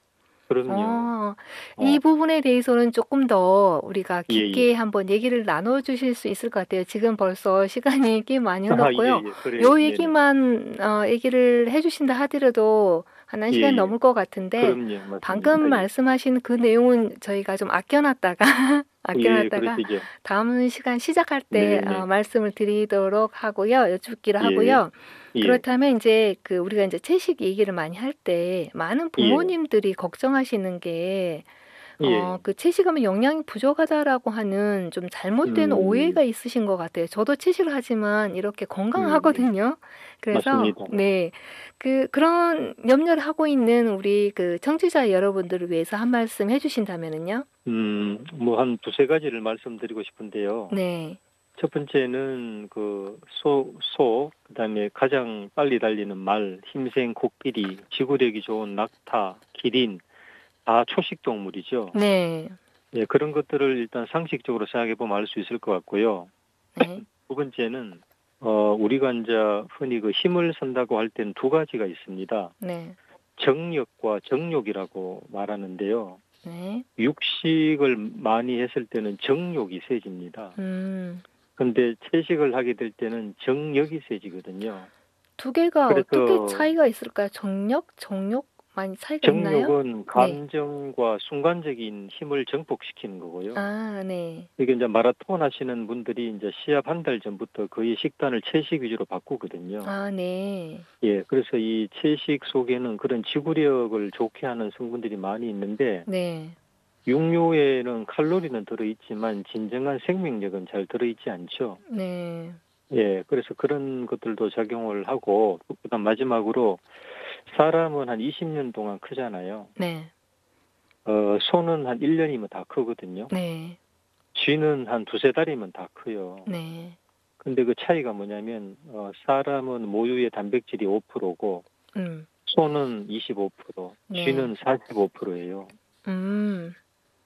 그럼요. 이 어, 부분에 대해서는 조금 더 우리가 예, 예. 깊게 한번 얘기를 나눠 주실 수 있을 것 같아요. 지금 벌써 시간이 꽤 많이 아, 예, 흘렀고요. 예. 그래요. 요 네네. 얘기만 얘기를 해 주신다 하더라도 한 예, 1시간 예. 넘을 것 같은데 그럼요. 맞습니다. 방금 예. 말씀하신 그 내용은 저희가 좀 아껴놨다가 예, 아껴놨다가 그러시죠. 다음 시간 시작할 때 네네. 말씀을 드리도록 하고요. 여쭙기로 예, 하고요. 예, 그렇다면 이제 그 우리가 이제 채식 얘기를 많이 할 때 많은 예, 부모님들이 걱정하시는 게 예. 그 채식하면 영양이 부족하다라고 하는 좀 잘못된 오해가 있으신 것 같아요. 저도 채식을 하지만 이렇게 건강하거든요. 그래서 맞습니다. 네. 그런 염려를 하고 있는 우리 그 청취자 여러분들을 위해서 한 말씀 해 주신다면은요? 뭐 한 두세 가지를 말씀드리고 싶은데요. 네. 첫 번째는 그 그다음에 가장 빨리 달리는 말, 힘센 코끼리, 지구력이 좋은 낙타, 기린, 다 초식 동물이죠. 네. 예, 그런 것들을 일단 상식적으로 생각해 보면 알 수 있을 것 같고요. 네. 두 번째는 우리가 이제 흔히 그 힘을 쓴다고 할 때는 두 가지가 있습니다. 네. 정력과 정욕이라고 말하는데요. 네. 육식을 많이 했을 때는 정욕이 세집니다. 근데 채식을 하게 될 때는 정력이 세지거든요. 두 개가 어떻게 그래서 차이가 있을까요? 정력 많이 차이가 있나요? 정욕은 네. 감정과 순간적인 힘을 정복시키는 거고요. 아, 네. 이게 이제 마라톤 하시는 분들이 이제 시합 한 달 전부터 거의 식단을 채식 위주로 바꾸거든요. 아, 네. 예, 그래서 이 채식 속에는 그런 지구력을 좋게 하는 성분들이 많이 있는데 네. 육류에는 칼로리는 들어있지만 진정한 생명력은 잘 들어있지 않죠. 네. 예, 그래서 그런 것들도 작용을 하고 그다음 마지막으로 사람은 한 20년 동안 크잖아요. 네. 소는 한 1년이면 다 크거든요. 네. 쥐는 한 두세 달이면 다 커요. 네. 근데 그 차이가 뭐냐면 사람은 모유의 단백질이 5%고 소는 25%, 네. 쥐는 45%예요. 음.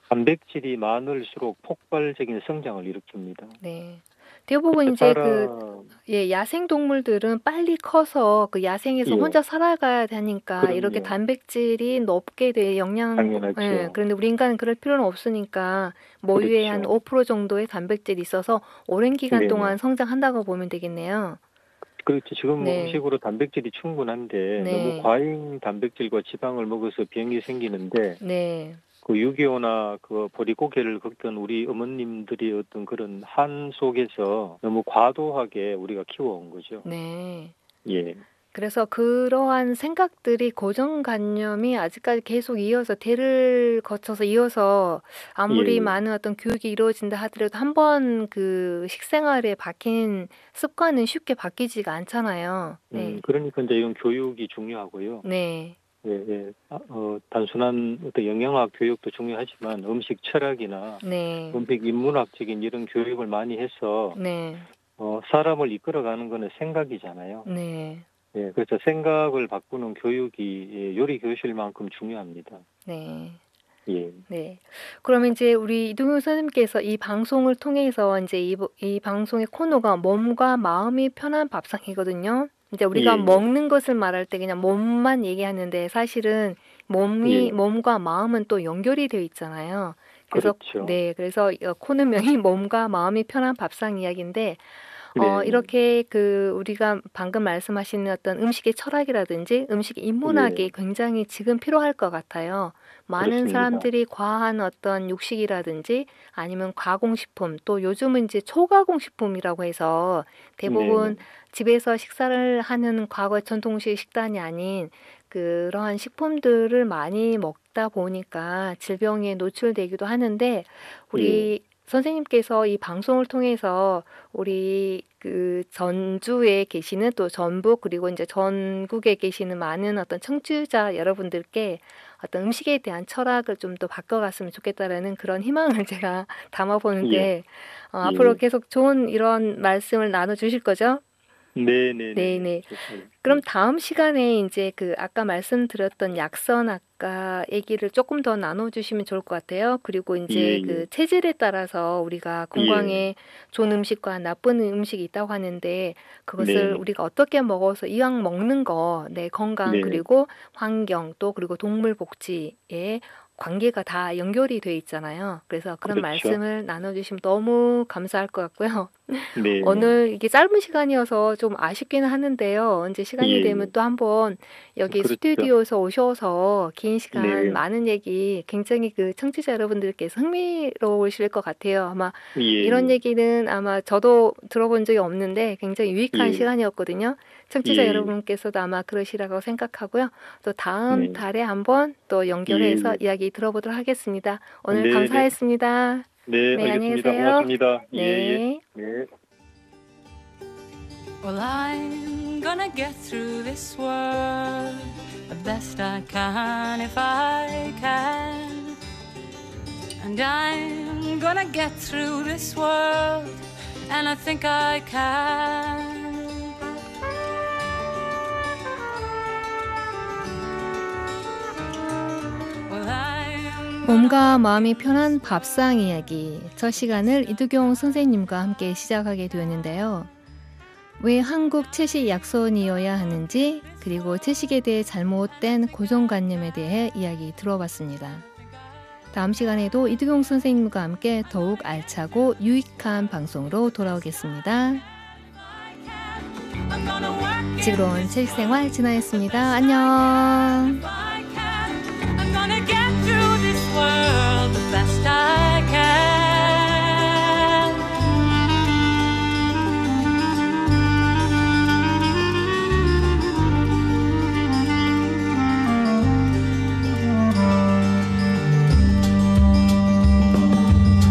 단백질이 많을수록 폭발적인 성장을 일으킵니다. 네. 대부분 이제 사람, 야생 동물들은 빨리 커서 그 야생에서 예, 혼자 살아가야 되니까 이렇게 그럼요. 단백질이 높게 돼 당연하죠. 예, 그런데 우리 인간은 그럴 필요는 없으니까 모유에 한 그렇죠. 5% 정도의 단백질이 있어서 오랜 기간 네네. 동안 성장한다고 보면 되겠네요. 그렇죠. 지금 네. 음식으로 단백질이 충분한데 너무 네. 과잉 단백질과 지방을 먹어서 병이 생기는데 네. 그 6.25나 그 보리고개를 걷던 우리 어머님들이 어떤 그런 한 속에서 너무 과도하게 우리가 키워온 거죠. 네. 예. 그래서 그러한 생각들이 고정관념이 아직까지 계속 이어서 대를 거쳐서 이어서 아무리 예, 예. 많은 어떤 교육이 이루어진다 하더라도 한번 그 식생활에 박힌 습관은 쉽게 바뀌지가 않잖아요. 네. 그러니까 이제 이건 교육이 중요하고요. 네. 예, 예. 단순한 어떤 영양학 교육도 중요하지만 음식 철학이나 네. 음식 인문학적인 이런 교육을 많이 해서 네. 사람을 이끌어가는 거는 생각이잖아요. 네. 예, 그래서 생각을 바꾸는 교육이 요리 교실만큼 중요합니다. 네. 예, 네. 그러면 이제 우리 이동현 선생님께서 이 방송을 통해서 이제 이 방송의 코너가 몸과 마음이 편한 밥상이거든요. 이제 우리가 예, 예. 먹는 것을 말할 때 그냥 몸만 얘기하는데 사실은 몸과 마음은 또 연결이 되어 있잖아요. 그래서 그렇죠. 네, 그래서 코너명이 몸과 마음이 편한 밥상 이야기인데 네. 이렇게 우리가 방금 말씀하신 어떤 음식의 철학이라든지 음식의 인문학이 예. 굉장히 지금 필요할 것 같아요. 많은 그렇습니다. 사람들이 과한 어떤 육식이라든지 아니면 가공식품, 또 요즘은 이제 초가공식품이라고 해서 대부분 네네. 집에서 식사를 하는 과거의 전통식 식단이 아닌 그러한 식품들을 많이 먹다 보니까 질병에 노출되기도 하는데 예. 우리 선생님께서 이 방송을 통해서 우리 전주에 계시는 또 전북 그리고 이제 전국에 계시는 많은 어떤 청취자 여러분들께 어떤 음식에 대한 철학을 좀 더 바꿔갔으면 좋겠다라는 그런 희망을 제가 예. 담아보는데 앞으로 예. 계속 좋은 이런 말씀을 나눠주실 거죠? 네네네. 네네. 좋습니다. 그럼 다음 시간에 이제 아까 말씀드렸던 약선학과 얘기를 조금 더 나눠주시면 좋을 것 같아요. 그리고 이제 예. 체질에 따라서 우리가 예. 건강에 좋은 음식과 나쁜 음식이 있다고 하는데 그것을 네. 우리가 어떻게 먹어서 이왕 먹는 거, 내 건강 네. 그리고 환경 또 그리고 동물 복지에 관계가 다 연결이 돼 있잖아요. 그래서 그런 그렇죠. 말씀을 나눠주시면 너무 감사할 것 같고요. 네네. 오늘 이게 짧은 시간이어서 좀 아쉽기는 하는데요. 언제 시간이 예. 되면 또 한번 여기 그렇죠. 스튜디오에서 오셔서 긴 시간 네. 많은 얘기 굉장히 청취자 여러분들께서 흥미로우실 것 같아요. 아마 예. 이런 얘기는 아마 저도 들어본 적이 없는데 굉장히 유익한 예. 시간이었거든요. 청취자 예. 여러분께서도 아마 그러시라고 생각하고요. 또 다음 네. 달에 한번 또 연결해서 예. 이야기 들어보도록 하겠습니다. 오늘 네네. 감사했습니다. 네, 네, 안녕히 알겠습니다. 계세요. 고맙습니다. 예, 예. 네. 네. Well, I'm gonna get through this world the best I can if I can. And I'm gonna get through this world, and I think I can. Well, I'm 몸과 마음이 편한 밥상 이야기. 첫 시간을 이두경 선생님과 함께 시작하게 되었는데요. 왜 한국 채식 약선이어야 하는지 그리고 채식에 대해 잘못된 고정관념에 대해 이야기 들어봤습니다. 다음 시간에도 이두경 선생님과 함께 더욱 알차고 유익한 방송으로 돌아오겠습니다. I'm gonna work it 지구로운 채식생활 진아였습니다. 안녕. if I can. I'm gonna get through this world the best I can.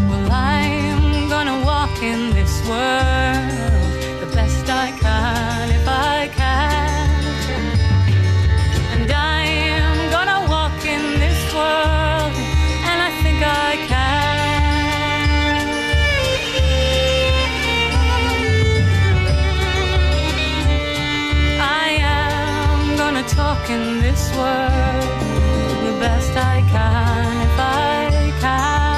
Well, I'm gonna walk in this world the best I can if I can. And I am gonna walk in this world, and I think I can. I am gonna talk in this world the best I can if I can.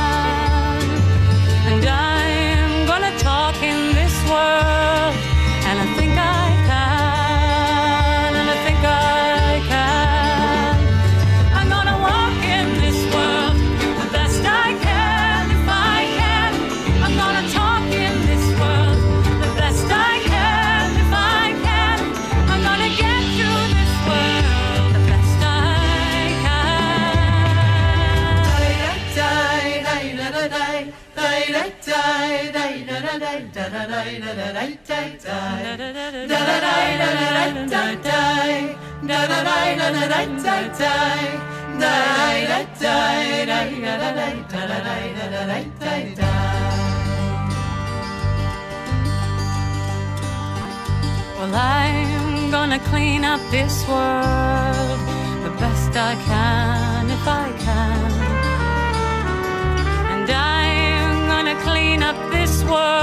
And I am gonna talk in this world, and I think I can, and I think I can. I'm gonna walk in this world the best I can if I can. I'm gonna talk in this world the best I can if I can. I'm gonna get through this world the best I Well, I'm gonna clean up this world the best I can if I can. And I'm gonna clean up this world